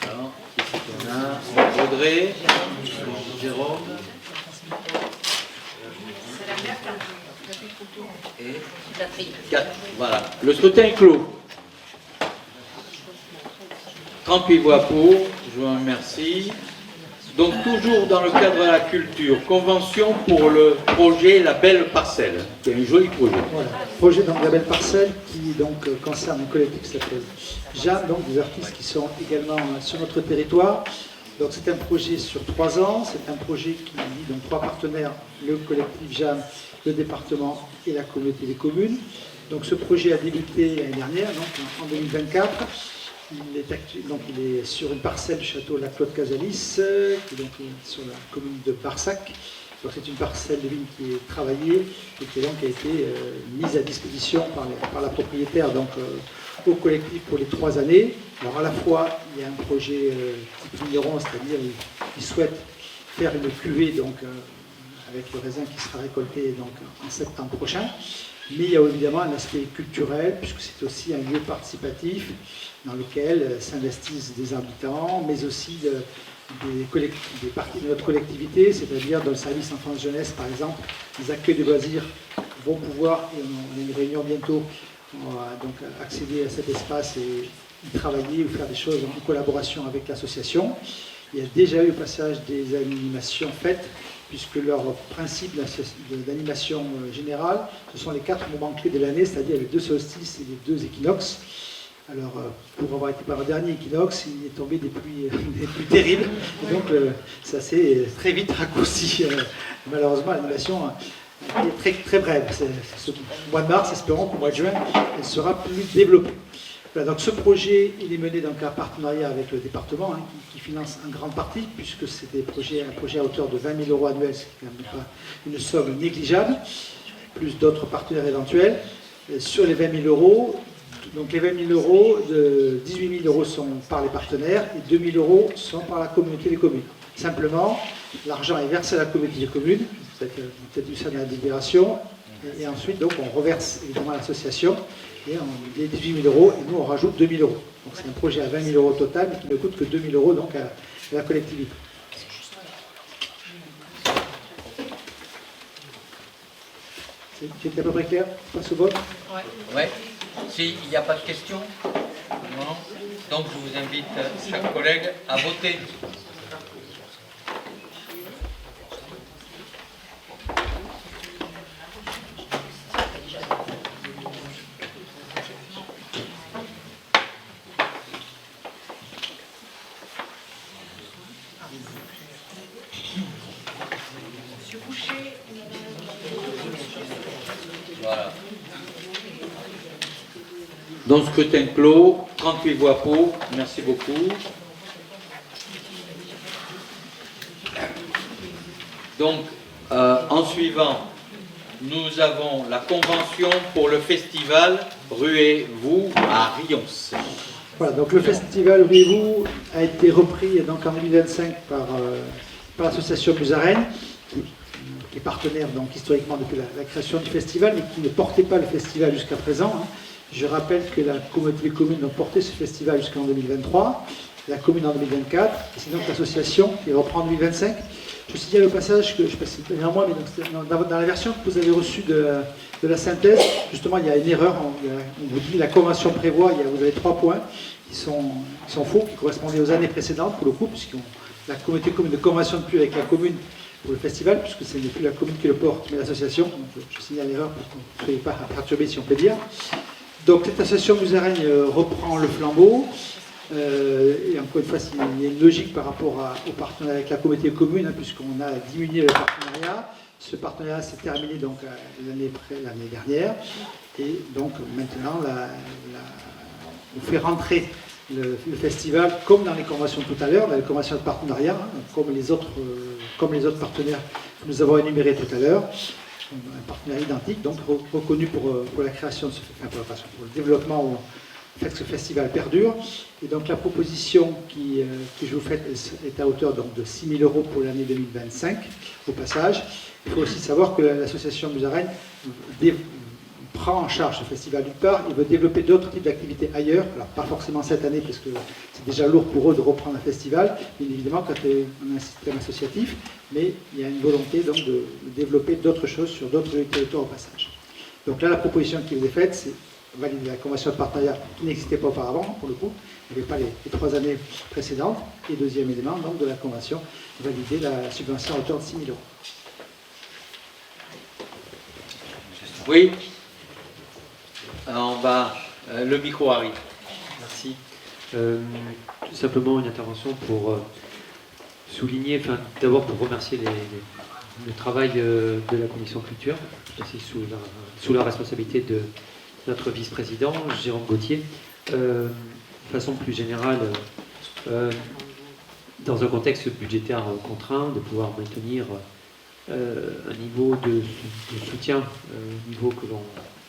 Alors, qui c'est qu'on a? Audrey, Jérôme. Et Catherine. 4. Voilà. Le scrutin est clos. 38 voix pour. Je vous remercie. Donc, toujours dans le cadre de la culture, convention pour le projet La Belle Parcelle, qui est un joli projet. Voilà, projet dans la belle parcelle qui donc concerne un collectif qui s'appelle Jeanne, donc des artistes qui sont également sur notre territoire. Donc c'est un projet sur 3 ans, c'est un projet qui lie donc 3 partenaires, le collectif Jeanne, le département et la communauté des communes. Donc ce projet a débuté l'année dernière, donc en 2024. Il est sur une parcelle du château La Clotte-Casalis, qui est donc sur la commune de Barsac. Donc c'est une parcelle de vigne qui est travaillée et qui donc a été mise à disposition par la propriétaire donc, au collectif pour les 3 années. Alors à la fois, il y a un projet type vigneron, c'est-à-dire qu'ils souhaitent faire une cuvée donc, avec le raisin qui sera récolté donc, en septembre prochain. Mais il y a évidemment un aspect culturel, puisque c'est aussi un lieu participatif dans lequel s'investissent des habitants, mais aussi des parties de notre collectivité, c'est-à-dire dans le service enfance-jeunesse, par exemple, les accueils de loisirs vont pouvoir, et on a une réunion bientôt, on va donc accéder à cet espace et y travailler ou faire des choses en collaboration avec l'association. Il y a déjà eu au passage des animations faites, puisque leur principe d'animation générale, ce sont les 4 moments clés de l'année, c'est-à-dire les 2 solstices et les 2 équinoxes. Alors, pour avoir été par le dernier équinoxe, il est tombé des pluies terribles, et donc ça s'est très vite raccourci. Malheureusement, l'animation est très, très brève. Ce mois de mars, espérons qu'au mois de juin, elle sera plus développée. Voilà, donc ce projet, il est mené donc en partenariat avec le département, qui finance en grande partie, puisque c'est un projet à hauteur de 20 000 € annuels, ce qui n'est quand même pas une somme négligeable, plus d'autres partenaires éventuels. Sur les 20 000 €, donc les 20 000 €, 18 000 € sont par les partenaires et 2 000 € sont par la communauté des communes. Simplement, l'argent est versé à la communauté des communes, vous avez peut-être vu ça dans la délibération, et ensuite donc, on reverse évidemment à l'association, et on dit 18 000 € et nous on rajoute 2 000 €. Donc c'est un projet à 20 000 € total, mais qui ne coûte que 2 000 € donc à la collectivité. C'est à peu près clair? Je passe au vote. Ouais. S'il n'y a pas de questions, non. Donc je vous invite, chers collègues, à voter. Voilà. Donc scrutin clos, 38 voix pour, merci beaucoup. Donc en suivant, nous avons la convention pour le festival Ruez-vous à Rions. Voilà, donc le festival Ruez-vous a été repris donc, en 2025 par l'association Musarène, qui est partenaire donc, historiquement depuis la création du festival, mais qui ne portait pas le festival jusqu'à présent. Je rappelle que la communauté des communes a porté ce festival jusqu'en 2023, la commune en 2024, et c'est donc l'association qui reprend en 2025. Je signale au passage que, je ne sais pas si c'est derrière moi, mais dans la version que vous avez reçue de la synthèse, justement, il y a une erreur. On vous dit la convention prévoit, vous avez 3 points qui sont faux, qui correspondaient aux années précédentes, pour le coup, puisqu'on la communauté commune ne conventionne plus avec la commune pour le festival, puisque ce n'est plus la commune qui le porte, mais l'association. Donc, je signale l'erreur pour que vous ne soyez pas perturbés, si on peut dire. Donc cette association Musaraigne reprend le flambeau. Et encore une fois, il y a une logique par rapport au partenariat avec la communauté commune, hein, puisqu'on a diminué le partenariat. Ce partenariat s'est terminé donc l'année dernière. Et donc maintenant, on fait rentrer le festival, comme dans les conventions tout à l'heure, dans les conventions de partenariat, hein, comme les autres partenaires que nous avons énumérés tout à l'heure, un partenariat identique, donc reconnu pour la création de pour le développement, au fait que ce festival perdure. Et donc la proposition que je vous fais est à hauteur donc, de 6 000 € pour l'année 2025, au passage. Il faut aussi savoir que l'association Musaraigne prend en charge ce festival d'une part, il veut développer d'autres types d'activités ailleurs, alors pas forcément cette année parce que c'est déjà lourd pour eux de reprendre un festival, bien évidemment quand on a un système associatif, mais il y a une volonté donc de développer d'autres choses sur d'autres territoires au passage. Donc là la proposition qui vous est faite, c'est valider la convention de partenariat qui n'existait pas auparavant, pour le coup, il n'y avait pas les 3 années précédentes, et deuxième élément donc de la convention, valider la subvention à hauteur de 6 000 €. Oui. En bas, le micro arrive. Merci. Tout simplement une intervention pour souligner, enfin d'abord pour remercier le travail de la commission culture, placé sous la responsabilité de notre vice-président, Jérôme Gauthier. De façon plus générale, dans un contexte budgétaire contraint, de pouvoir maintenir un niveau de soutien, au niveau que l'on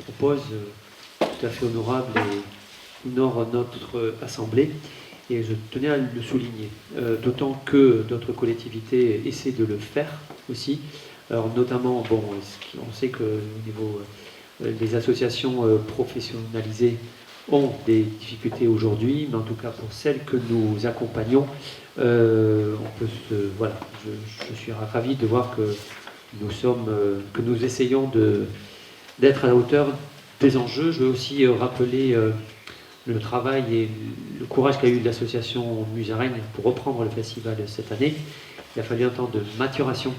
propose, tout à fait honorable et honore notre Assemblée. Et je tenais à le souligner, d'autant que d'autres collectivités essaient de le faire aussi. Alors notamment, bon, on sait qu'au niveau des associations professionnalisées ont des difficultés aujourd'hui, mais en tout cas pour celles que nous accompagnons, on peut voilà, je suis ravi de voir que nous essayons d'être à la hauteur des enjeux. Je veux aussi rappeler le travail et le courage qu'a eu l'association Musaraigne pour reprendre le festival cette année. Il a fallu un temps de maturation,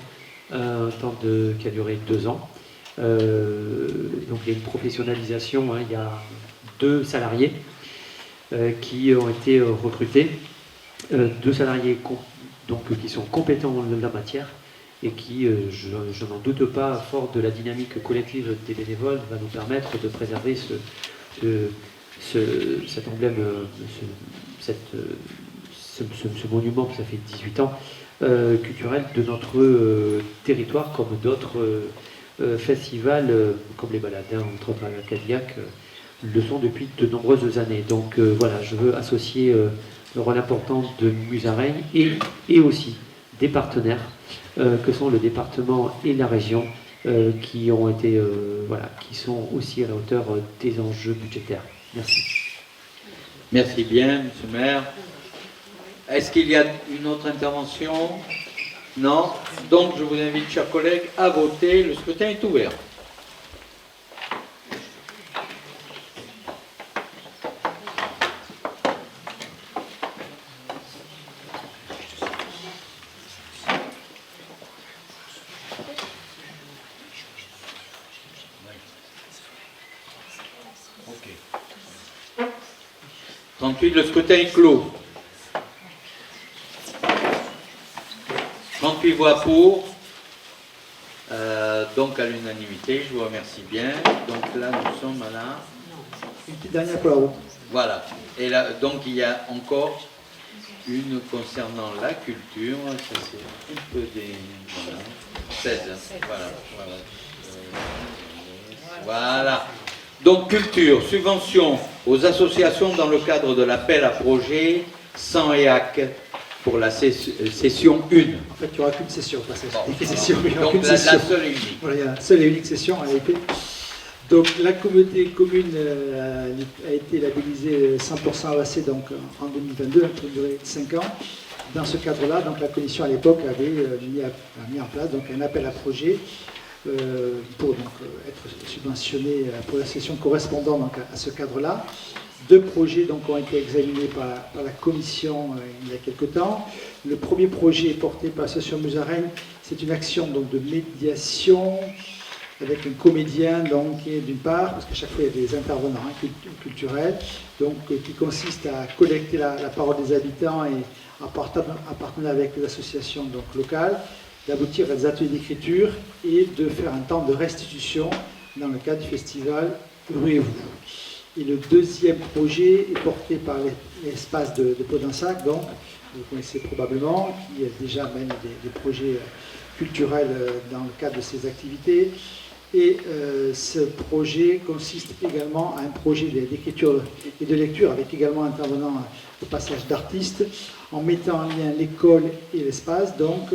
un temps qui a duré 2 ans. Donc il y a une professionnalisation, hein, il y a 2 salariés qui ont été recrutés, 2 salariés qui sont compétents en la matière et qui, je n'en doute pas, fort de la dynamique collective des bénévoles, va nous permettre de préserver cet emblème, ce monument, ça fait 18 ans, culturel de notre territoire, comme d'autres festivals, comme les Baladins, entre autres à Cadillac, le sont depuis de nombreuses années. Donc voilà, je veux associer le rôle important de Musaraigne et aussi des partenaires que sont le département et la région qui ont été qui sont aussi à la hauteur des enjeux budgétaires. Merci. Merci bien, Monsieur le maire. Est-ce qu'il y a une autre intervention? Non. Donc je vous invite, chers collègues, à voter. Le scrutin est ouvert. Ok. 38, le scrutin est clos. 38 voix pour, donc à l'unanimité, je vous remercie bien. Donc là, nous sommes à la... Une petite dernière pour la route. Voilà. Et là, donc il y a encore une concernant la culture. Ça, c'est un peu des... Voilà. 16. Voilà. Voilà. Donc culture, subvention aux associations dans le cadre de l'appel à projet sans EAC pour la session 1. En fait, il n'y aura qu'une session, pas session. Donc la seule et unique. Voilà, il y a la seule et unique session à l'AEP. Donc la communauté commune a été labellisée 100% AOC donc, en 2022, pour une durée de 5 ans. Dans ce cadre-là, donc, la commission à l'époque avait mis en place donc, un appel à projet pour donc, être subventionné pour la session correspondant donc, à ce cadre-là. 2 projets donc, ont été examinés par la commission il y a quelque temps. Le premier projet est porté par l'association Musarène. C'est une action donc, de médiation avec un comédien, donc, d'une part, parce qu'à chaque fois il y a des intervenants culturels, donc, qui consiste à collecter la parole des habitants et en partenariat avec les associations donc, locales, d'aboutir à des ateliers d'écriture et de faire un temps de restitution dans le cadre du festival Ruez-vous. Et le deuxième projet est porté par l'espace de Podensac, donc, vous connaissez probablement, qui déjà mène des projets culturels dans le cadre de ses activités. Et ce projet consiste également à un projet d'écriture et de lecture, avec également intervenant au passage d'artistes, en mettant en lien l'école et l'espace, donc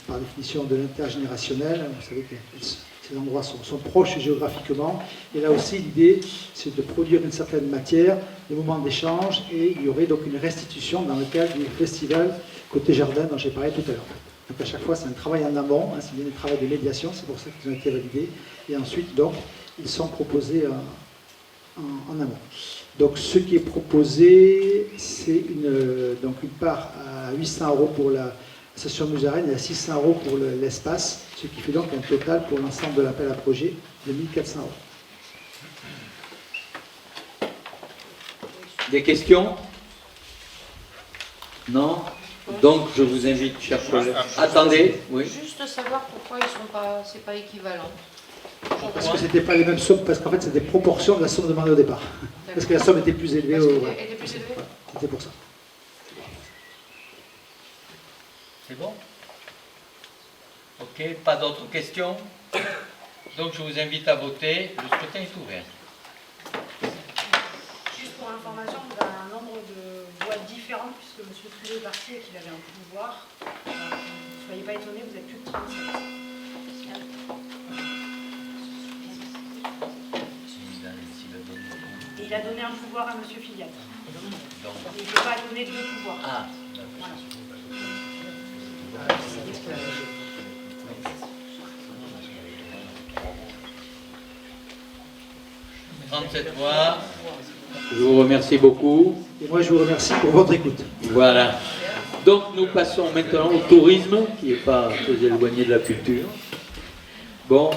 par définition de l'intergénérationnel. Vous savez que ces endroits sont proches géographiquement. Et là aussi, l'idée, c'est de produire une certaine matière, des moments d'échange, et il y aurait donc une restitution dans le cadre du festival Côté Jardin dont j'ai parlé tout à l'heure. Donc à chaque fois, c'est un travail en amont, c'est bien un travail de médiation, c'est pour ça qu'ils ont été validés. Et ensuite, donc, ils sont proposés en amont. Donc ce qui est proposé, c'est une part à 800 € pour l'association Musarène et à 600 € pour l'espace, ce qui fait donc un total pour l'ensemble de l'appel à projet de 1 400 €. Des questions? Non? Donc je vous invite, chers collègues. Attendez, oui. Juste savoir pourquoi ils sont pas, c'est pas équivalent. Parce que c'était pas les mêmes sommes, parce qu'en fait c'est des proportions de la somme demandée au départ. Parce que la somme était plus élevée. Elle était plus élevée. C'était pour ça. C'est bon? Ok, pas d'autres questions? Donc je vous invite à voter. Le scrutin est ouvert. Juste pour information, vous avez un nombre de voix différentes, puisque M. Trudeau est parti et qu'il avait un pouvoir. Ne soyez pas étonnés, vous êtes plus de 37. Et il a donné un pouvoir à M. Filiat. Il ne peut pas donner 2 pouvoirs. Ah, voilà. 37 voix. Je vous remercie beaucoup. Et moi, je vous remercie pour votre écoute. Voilà. Donc, nous passons maintenant au tourisme, qui n'est pas très éloigné de la culture. Bon,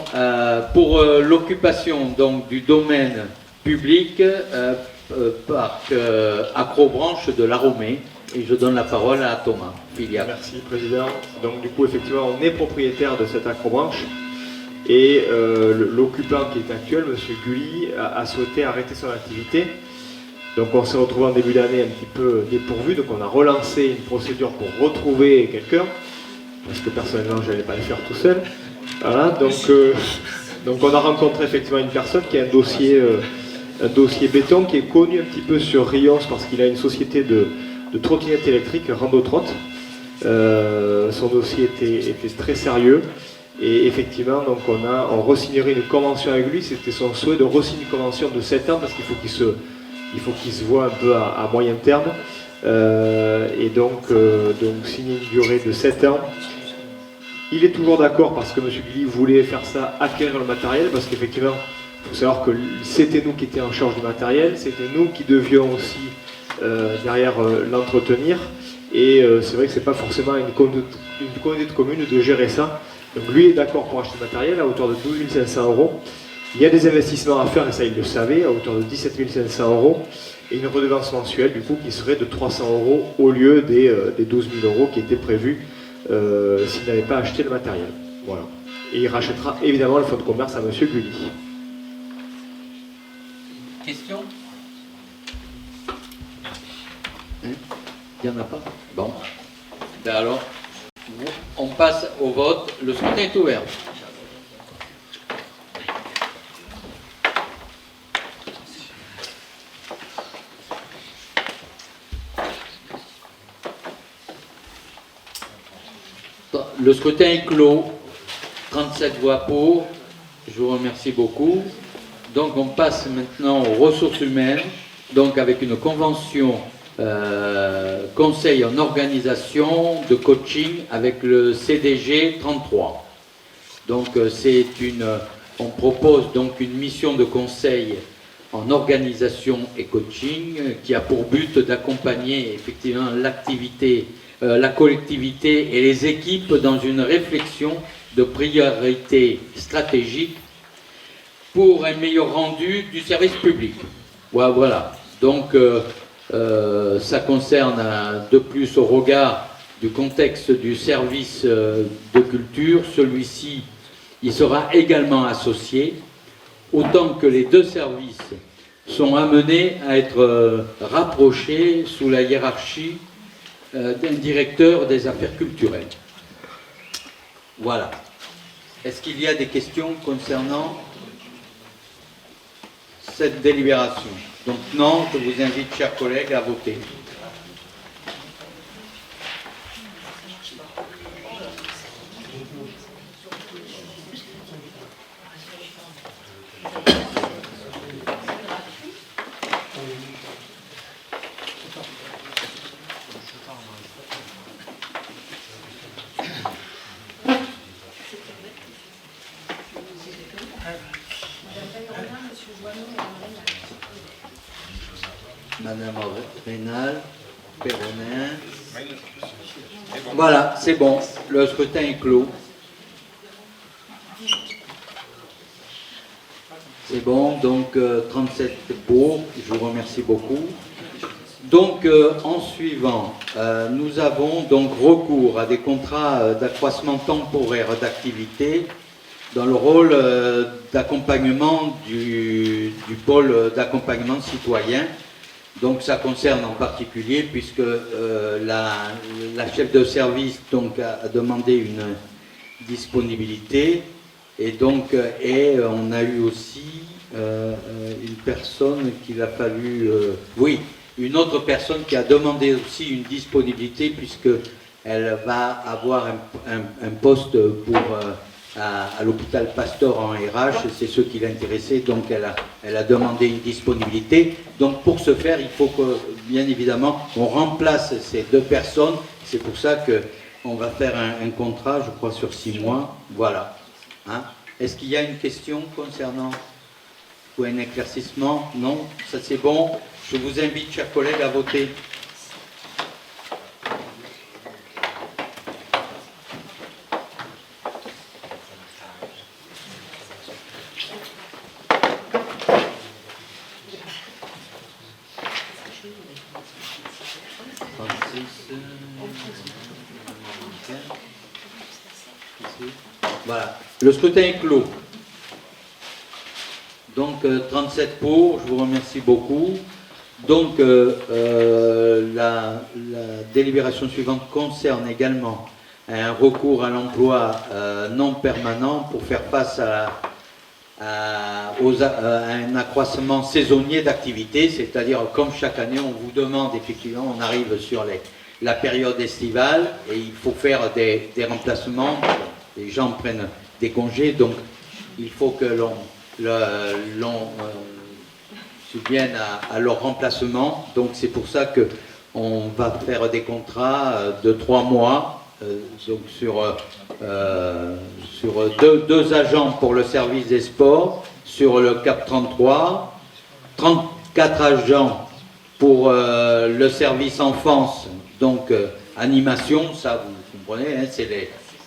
pour l'occupation donc du domaine public, parc Acrobranche de l'Aromée. Et je donne la parole à Thomas Filiat. Merci, Président. Donc, du coup, effectivement, on est propriétaire de cette Acrobranche. Et l'occupant qui est actuel, M. Gulli, a souhaité arrêter son activité. Donc on s'est retrouvé en début d'année un petit peu dépourvu, donc on a relancé une procédure pour retrouver quelqu'un, parce que personnellement je n'allais pas le faire tout seul. Voilà, donc on a rencontré effectivement une personne qui a un dossier béton, qui est connu un petit peu sur Rions, parce qu'il a une société de trottinettes électriques, Randotrot. Son dossier était très sérieux. Et effectivement, donc on re-signerait une convention avec lui. C'était son souhait de re-signer une convention de 7 ans parce qu'il faut qu'il se voit un peu à moyen terme. Et donc signer une durée de 7 ans. Il est toujours d'accord parce que M. Gulli voulait faire ça, acquérir le matériel, parce qu'effectivement, il faut savoir que c'était nous qui étions en charge du matériel, c'était nous qui devions aussi derrière l'entretenir. Et c'est vrai que ce n'est pas forcément une communauté de communes de gérer ça. Donc lui est d'accord pour acheter le matériel à hauteur de 12 500 €. Il y a des investissements à faire, et ça il le savait, à hauteur de 17 500 €. Et une redevance mensuelle du coup qui serait de 300 € au lieu des 12 000 € qui étaient prévus s'il n'avait pas acheté le matériel. Voilà. Et il rachètera évidemment le fonds de commerce à M. Gulli. Question? Il n'y en a pas? Bon. Ben alors, on passe au vote. Le scrutin est ouvert. Le scrutin est clos. 37 voix pour. Je vous remercie beaucoup. Donc on passe maintenant aux ressources humaines, donc avec une convention conseil en organisation de coaching avec le CDG 33. Donc on propose donc une mission de conseil en organisation et coaching, qui a pour but d'accompagner effectivement l'activité, la collectivité et les équipes dans une réflexion de priorité stratégique pour un meilleur rendu du service public. Voilà. Donc, ça concerne de plus au regard du contexte du service de culture. Celui-ci, il sera également associé, autant que les deux services sont amenés à être rapprochés sous la hiérarchie d'un directeur des affaires culturelles. Voilà. Est-ce qu'il y a des questions concernant cette délibération? Donc non, je vous invite, chers collègues, à voter. Madame Rénal, Perronin. Voilà, c'est bon. Le scrutin est clos. C'est bon, donc 37 pour. Je vous remercie beaucoup. Donc, en suivant, nous avons donc recours à des contrats d'accroissement temporaire d'activité dans le rôle d'accompagnement du pôle d'accompagnement citoyen. Donc ça concerne en particulier, puisque la chef de service donc, a demandé une disponibilité, et donc on a eu aussi une personne qu'il a fallu... oui, une autre personne qui a demandé aussi une disponibilité, puisqu'elle va avoir un poste pour... à l'hôpital Pasteur en RH, c'est ce qui l'intéressait, donc elle a demandé une disponibilité. Donc pour ce faire, il faut que, bien évidemment, on remplace ces deux personnes. C'est pour ça qu'on va faire un contrat, je crois, sur 6 mois. Voilà. Hein? Est-ce qu'il y a une question concernant ou un éclaircissement? Non? Ça c'est bon. Je vous invite, chers collègues, à voter. Voilà, le scrutin est clos. Donc 37 pour, je vous remercie beaucoup. Donc la délibération suivante concerne également un recours à l'emploi non permanent pour faire face à un accroissement saisonnier d'activité, c'est-à-dire comme chaque année on vous demande, effectivement, on arrive sur la période estivale et il faut faire des remplacements. Les gens prennent des congés, donc il faut que l'on subvienne à leur remplacement. Donc c'est pour ça qu'on va faire des contrats de 3 mois donc sur deux agents pour le service des sports sur le Cap 33, 34 agents pour le service enfance, donc animation, ça vous comprenez, hein, c'est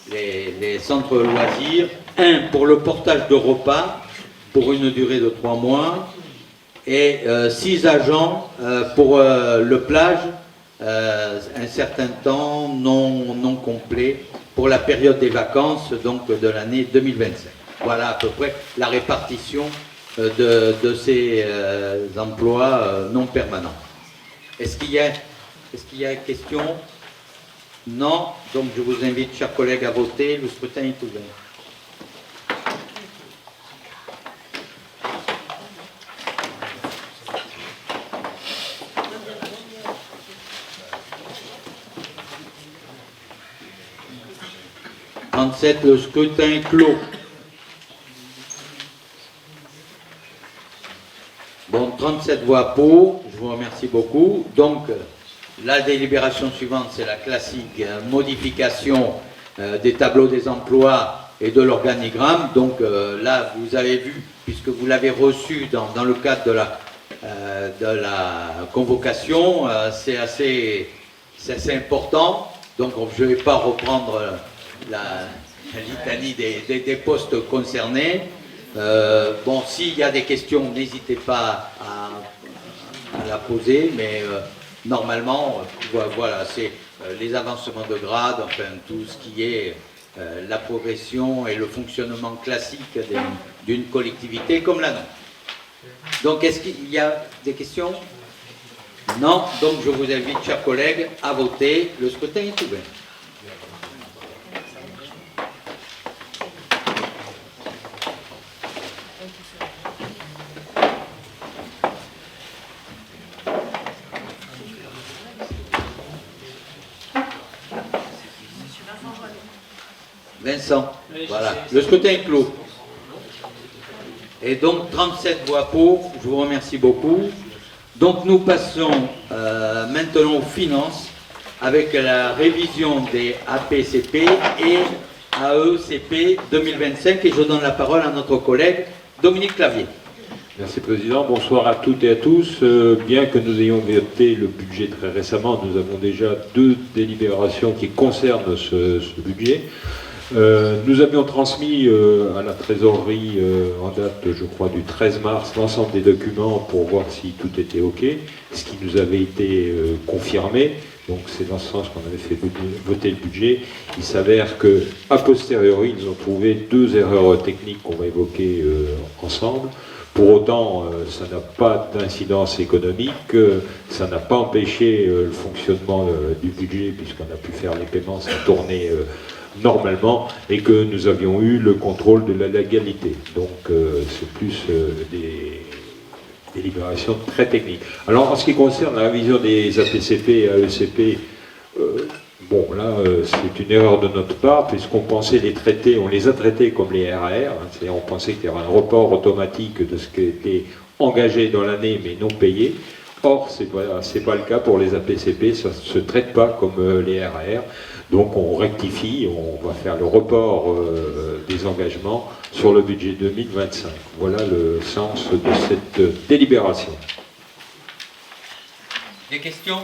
les centres loisirs, 1 pour le portage de repas pour une durée de 3 mois et 6 agents pour le plage, un certain temps non complet pour la période des vacances donc de l'année 2025. Voilà à peu près la répartition de ces emplois non permanents. Est-ce qu'il y a une question? Non. Donc je vous invite, chers collègues, à voter. Le scrutin est ouvert. Le scrutin est clos. Bon, 37 voix pour, je vous remercie beaucoup. Donc, la délibération suivante, c'est la classique modification des tableaux des emplois et de l'organigramme. Donc là, vous avez vu, puisque vous l'avez reçu dans le cadre de la convocation, c'est assez important. Donc je ne vais pas reprendre la litanie des postes concernés. Bon, s'il y a des questions, n'hésitez pas à la poser, mais normalement, voilà, c'est les avancements de grade, enfin tout ce qui est la progression et le fonctionnement classique d'une collectivité comme la nôtre. Donc, est-ce qu'il y a des questions? Non. Donc, je vous invite, chers collègues, à voter. Le scrutin est ouvert. Vincent, voilà. Le scrutin est clos. Et donc 37 voix pour, je vous remercie beaucoup. Donc nous passons maintenant aux finances avec la révision des APCP et AECP 2025 et je donne la parole à notre collègue Dominique Clavier. Merci Président, bonsoir à toutes et à tous. Bien que nous ayons voté le budget très récemment, nous avons déjà 2 délibérations qui concernent ce budget. Nous avions transmis à la trésorerie en date, je crois, du 13 mars, l'ensemble des documents pour voir si tout était OK, ce qui nous avait été confirmé. Donc c'est dans ce sens qu'on avait fait voter le budget. Il s'avère qu'a posteriori, ils ont trouvé 2 erreurs techniques qu'on va évoquer ensemble. Pour autant, ça n'a pas d'incidence économique, ça n'a pas empêché le fonctionnement du budget puisqu'on a pu faire les paiements, ça tournait normalement et que nous avions eu le contrôle de la légalité. Donc c'est plus des délibérations très techniques. Alors en ce qui concerne la révision des APCP et AECP, bon là c'est une erreur de notre part puisqu'on pensait les traiter, on les a traités comme les RAR, c'est-à-dire on pensait qu'il y avait un report automatique de ce qui était engagé dans l'année mais non payé. Or c'est pas le cas pour les APCP, ça ne se traite pas comme les RAR. Donc on rectifie, on va faire le report des engagements sur le budget 2025. Voilà le sens de cette délibération. Des questions?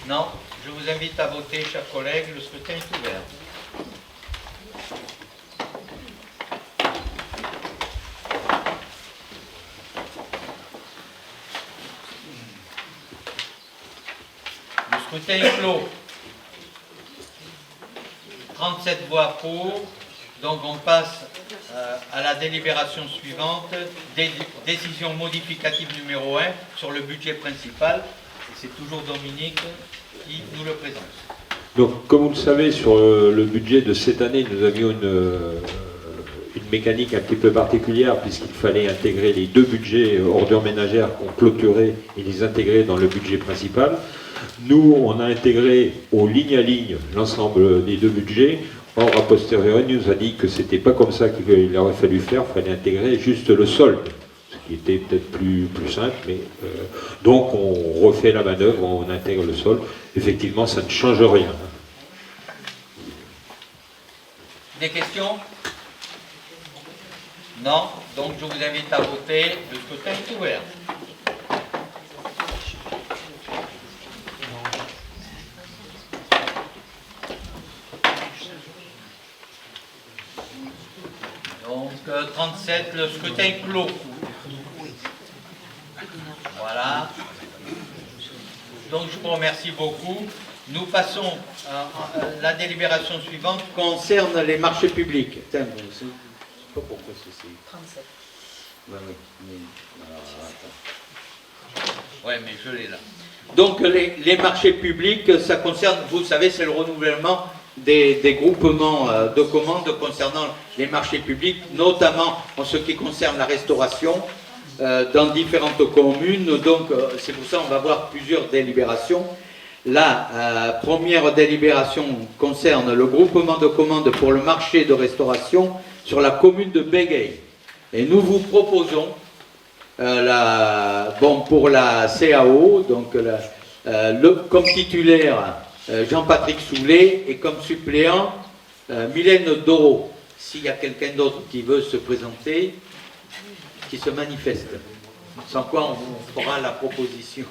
Non. Je vous invite à voter, chers collègues. Le scrutin est ouvert. Le scrutin est clos. 37 voix pour. Donc on passe à la délibération suivante. Décision modificative numéro 1 sur le budget principal. C'est toujours Dominique qui nous le présente. Donc comme vous le savez, sur le budget de cette année, nous avions une mécanique un petit peu particulière puisqu'il fallait intégrer les 2 budgets ordures ménagères qu'on clôturait et les intégrer dans le budget principal. Nous, on a intégré aux lignes à ligne l'ensemble des 2 budgets. Or, a posteriori, il nous a dit que c'était pas comme ça qu'il aurait fallu faire, il fallait intégrer juste le solde, ce qui était peut-être plus simple, mais donc on refait la manœuvre, on intègre le solde. Effectivement, ça ne change rien. Des questions? Non. Donc je vous invite à voter. Le scrutin est ouvert. Donc 37, le scrutin est clos. Voilà. Donc je vous remercie beaucoup. Nous passons à la délibération suivante concerne les marchés publics. Tiens, je ne sais pas pourquoi c'est 37. Oui, mais je l'ai là. Donc les marchés publics, ça concerne, vous savez, c'est le renouvellement des groupements de commandes concernant les marchés publics, notamment en ce qui concerne la restauration dans différentes communes. Donc c'est pour ça qu'on va voir plusieurs délibérations. La première délibération concerne le groupement de commandes pour le marché de restauration sur la commune de Bégueil. Et nous vous proposons, pour la CAO, donc comme titulaire Jean-Patrick Soulet et comme suppléant Mylène Doro, s'il y a quelqu'un d'autre qui veut se présenter, qui se manifeste. Sans quoi on fera la proposition.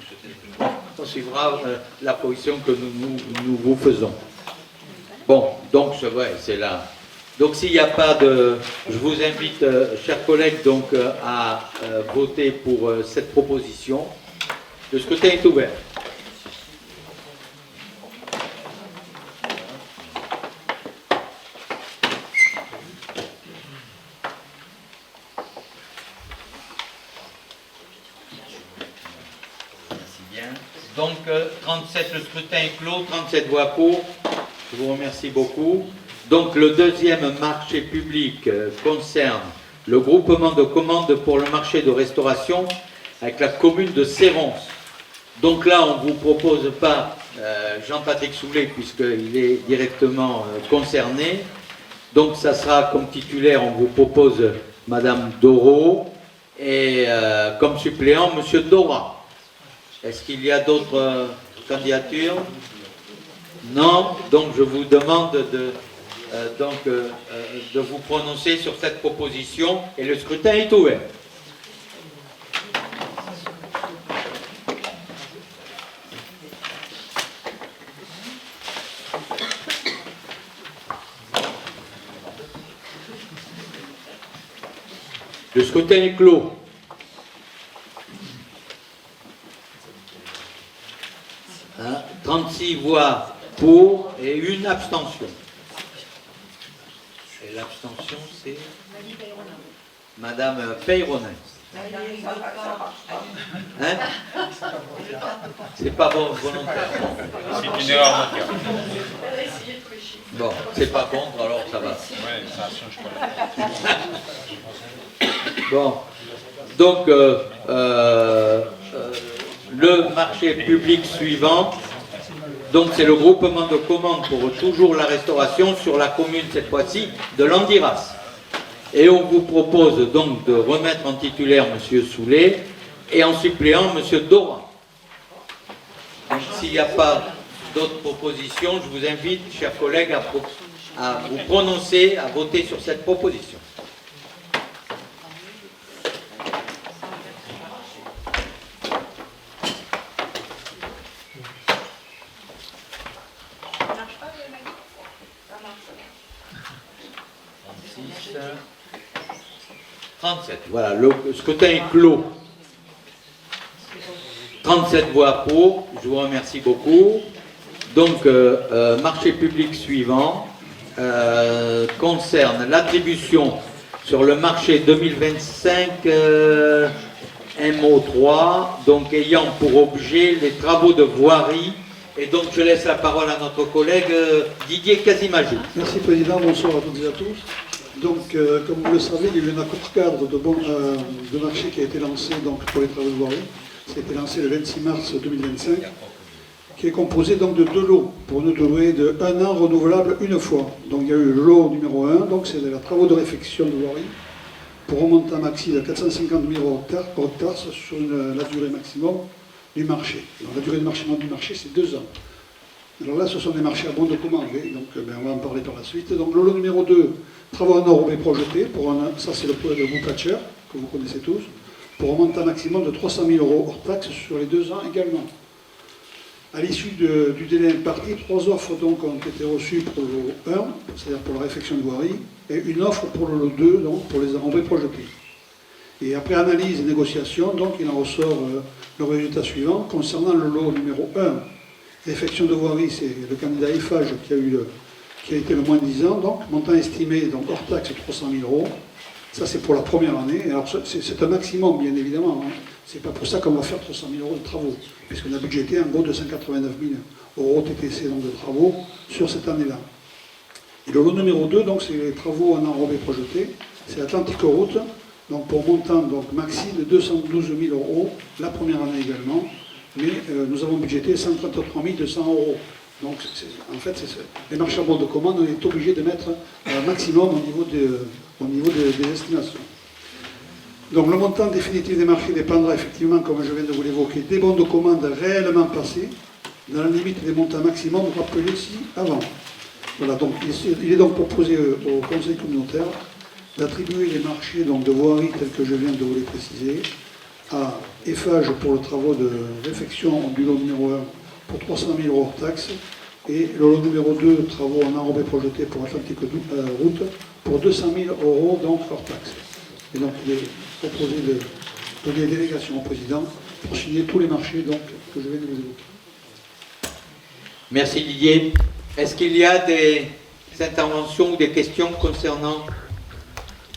On suivra la position que nous vous faisons. Bon, donc c'est vrai, c'est là. Donc s'il n'y a pas de... Je vous invite, chers collègues, donc, à voter pour cette proposition. Le scrutin est ouvert. Merci bien. Donc 37, le scrutin est clos, 37 voix pour. Je vous remercie beaucoup. Donc le deuxième marché public concerne le groupement de commandes pour le marché de restauration avec la commune de Cérons. Donc là, on ne vous propose pas Jean-Patrick Soulet puisqu'il est directement concerné. Donc ça sera comme titulaire, on vous propose Madame Doro et comme suppléant Monsieur Dora. Est-ce qu'il y a d'autres candidatures? Non, donc je vous demande de vous prononcer sur cette proposition et le scrutin est ouvert. Le scrutin est clos. Hein, 36 voix pour et une abstention. Et l'abstention, c'est Madame Peyronin. Hein? C'est pas bon, volontaire. C'est une erreur moteur. Bon, c'est pas contre, alors ça va. Ouais, ça change pas. Bon, donc le marché public suivant, donc c'est le groupement de commandes pour toujours la restauration sur la commune, cette fois-ci, de Landiras. Et on vous propose donc de remettre en titulaire M. Soulet et en suppléant M. Dora. Donc s'il n'y a pas d'autres propositions, je vous invite, chers collègues, à vous prononcer, à voter sur cette proposition. « 37. Voilà, le scrutin est clos. 37 voix pour, je vous remercie beaucoup. Donc, marché public suivant concerne l'attribution sur le marché 2025 MO3, donc ayant pour objet les travaux de voirie. Et donc, je laisse la parole à notre collègue Didier Casimagi. Merci Président, bonsoir à toutes et à tous. Donc, comme vous le savez, il y a eu un accord cadre de marché qui a été lancé donc, pour les travaux de voirie. Ça a été lancé le 26 mars 2025, qui est composé donc de 2 lots, pour une durée de 1 an renouvelable une fois. Donc, il y a eu le lot numéro 1, donc c'est les travaux de réfection de voirie, pour un montant maxi de 450 000 hectares sur la durée maximum du marché. Donc, la durée de maximum du marché, c'est 2 ans. Alors là, ce sont des marchés à bon de commande, donc on va en parler par la suite. Donc le lot numéro 2, travaux en enrobés projetés, ça c'est le groupe Hatcher, que vous connaissez tous, pour un montant maximum de 300 000 € hors taxe sur les 2 ans également. À l'issue du délai imparti, 3 offres donc ont été reçues pour le lot 1, c'est-à-dire pour la réfection de voirie, et une offre pour le lot 2, donc pour les enrobés projetés. Et après analyse et négociation, donc il en ressort le résultat suivant, concernant le lot numéro 1. Réfection de voirie, c'est le candidat Eiffage qui a été le moins disant, donc montant estimé, donc hors taxe 300 000 €. Ça c'est pour la première année. Alors c'est un maximum bien évidemment. Hein. C'est pas pour ça qu'on va faire 300 000 € de travaux, puisqu'on a budgété en gros 289 000 € TTC donc de travaux sur cette année-là. Et le lot numéro 2, donc c'est les travaux en enrobé projetés. C'est Atlantique Route, donc pour montant donc maxi de 212 000 € la première année également. Mais nous avons budgété 133 200 €. Donc, en fait, les marchés à bon de commande, on est obligé de mettre un maximum au niveau des estimations. Donc, le montant définitif des marchés dépendra effectivement, comme je viens de vous l'évoquer, des bons de commande réellement passés, dans la limite des montants maximum rappelés ci avant. Voilà, donc il est donc proposé au Conseil communautaire d'attribuer les marchés donc, de voirie tels que je viens de vous les préciser à Eiffage pour les travaux de réfection du lot numéro 1 pour 300 000 € hors taxe et le lot numéro 2, travaux en enrobé projeté pour Atlantique Route pour 200 000 € donc hors taxe. Et donc il est proposé de donner délégation au président pour signer tous les marchés donc, que je viens de vous évoquer. Merci Didier. Est-ce qu'il y a des interventions ou des questions concernant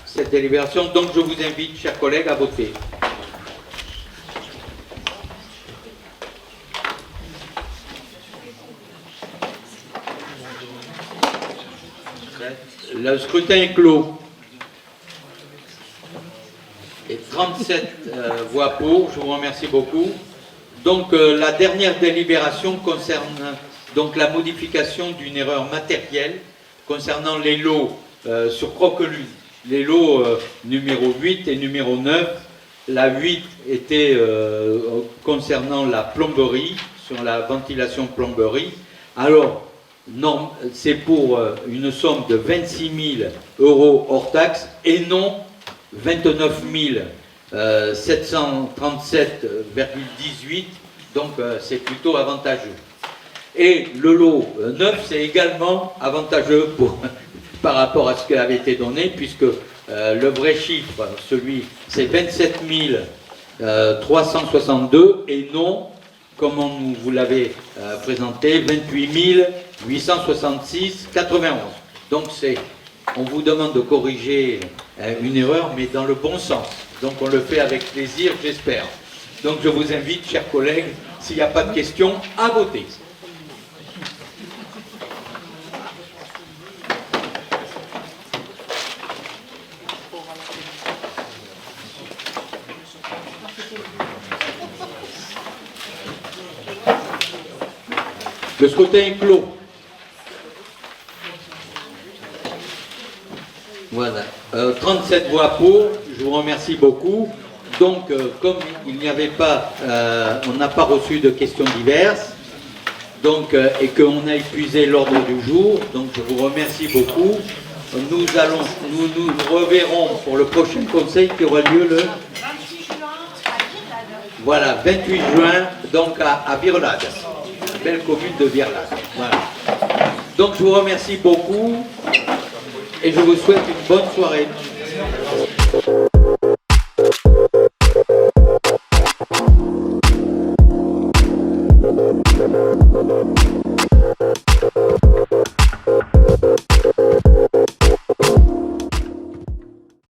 cette délibération? Donc je vous invite, chers collègues, à voter. Le scrutin est clos. Et 37 voix pour, je vous remercie beaucoup. Donc la dernière délibération concerne donc la modification d'une erreur matérielle concernant les lots sur Croquelune. Les lots numéro 8 et numéro 9. La 8 était concernant la plomberie, sur la ventilation plomberie. Alors, non, c'est pour une somme de 26 000 € hors taxe et non 29 737,18. Donc c'est plutôt avantageux. Et le lot 9, c'est également avantageux par rapport à ce qui avait été donné, puisque le vrai chiffre, c'est 27 362 et non, comme on vous l'avait présenté, 28 866,91. Donc on vous demande de corriger une erreur, mais dans le bon sens. Donc on le fait avec plaisir, j'espère. Donc je vous invite, chers collègues, s'il n'y a pas de questions, à voter. Le scrutin est clos. Voilà. 37 voix pour, je vous remercie beaucoup. Donc, comme il n'y avait pas, on n'a pas reçu de questions diverses, donc, et qu'on a épuisé l'ordre du jour, donc je vous remercie beaucoup. Nous reverrons pour le prochain conseil qui aura lieu le 28 juin à Virlade. Voilà, 28 juin, donc à Virlade, la belle commune de Virlade. Voilà. Donc je vous remercie beaucoup et je vous souhaite une bonne soirée.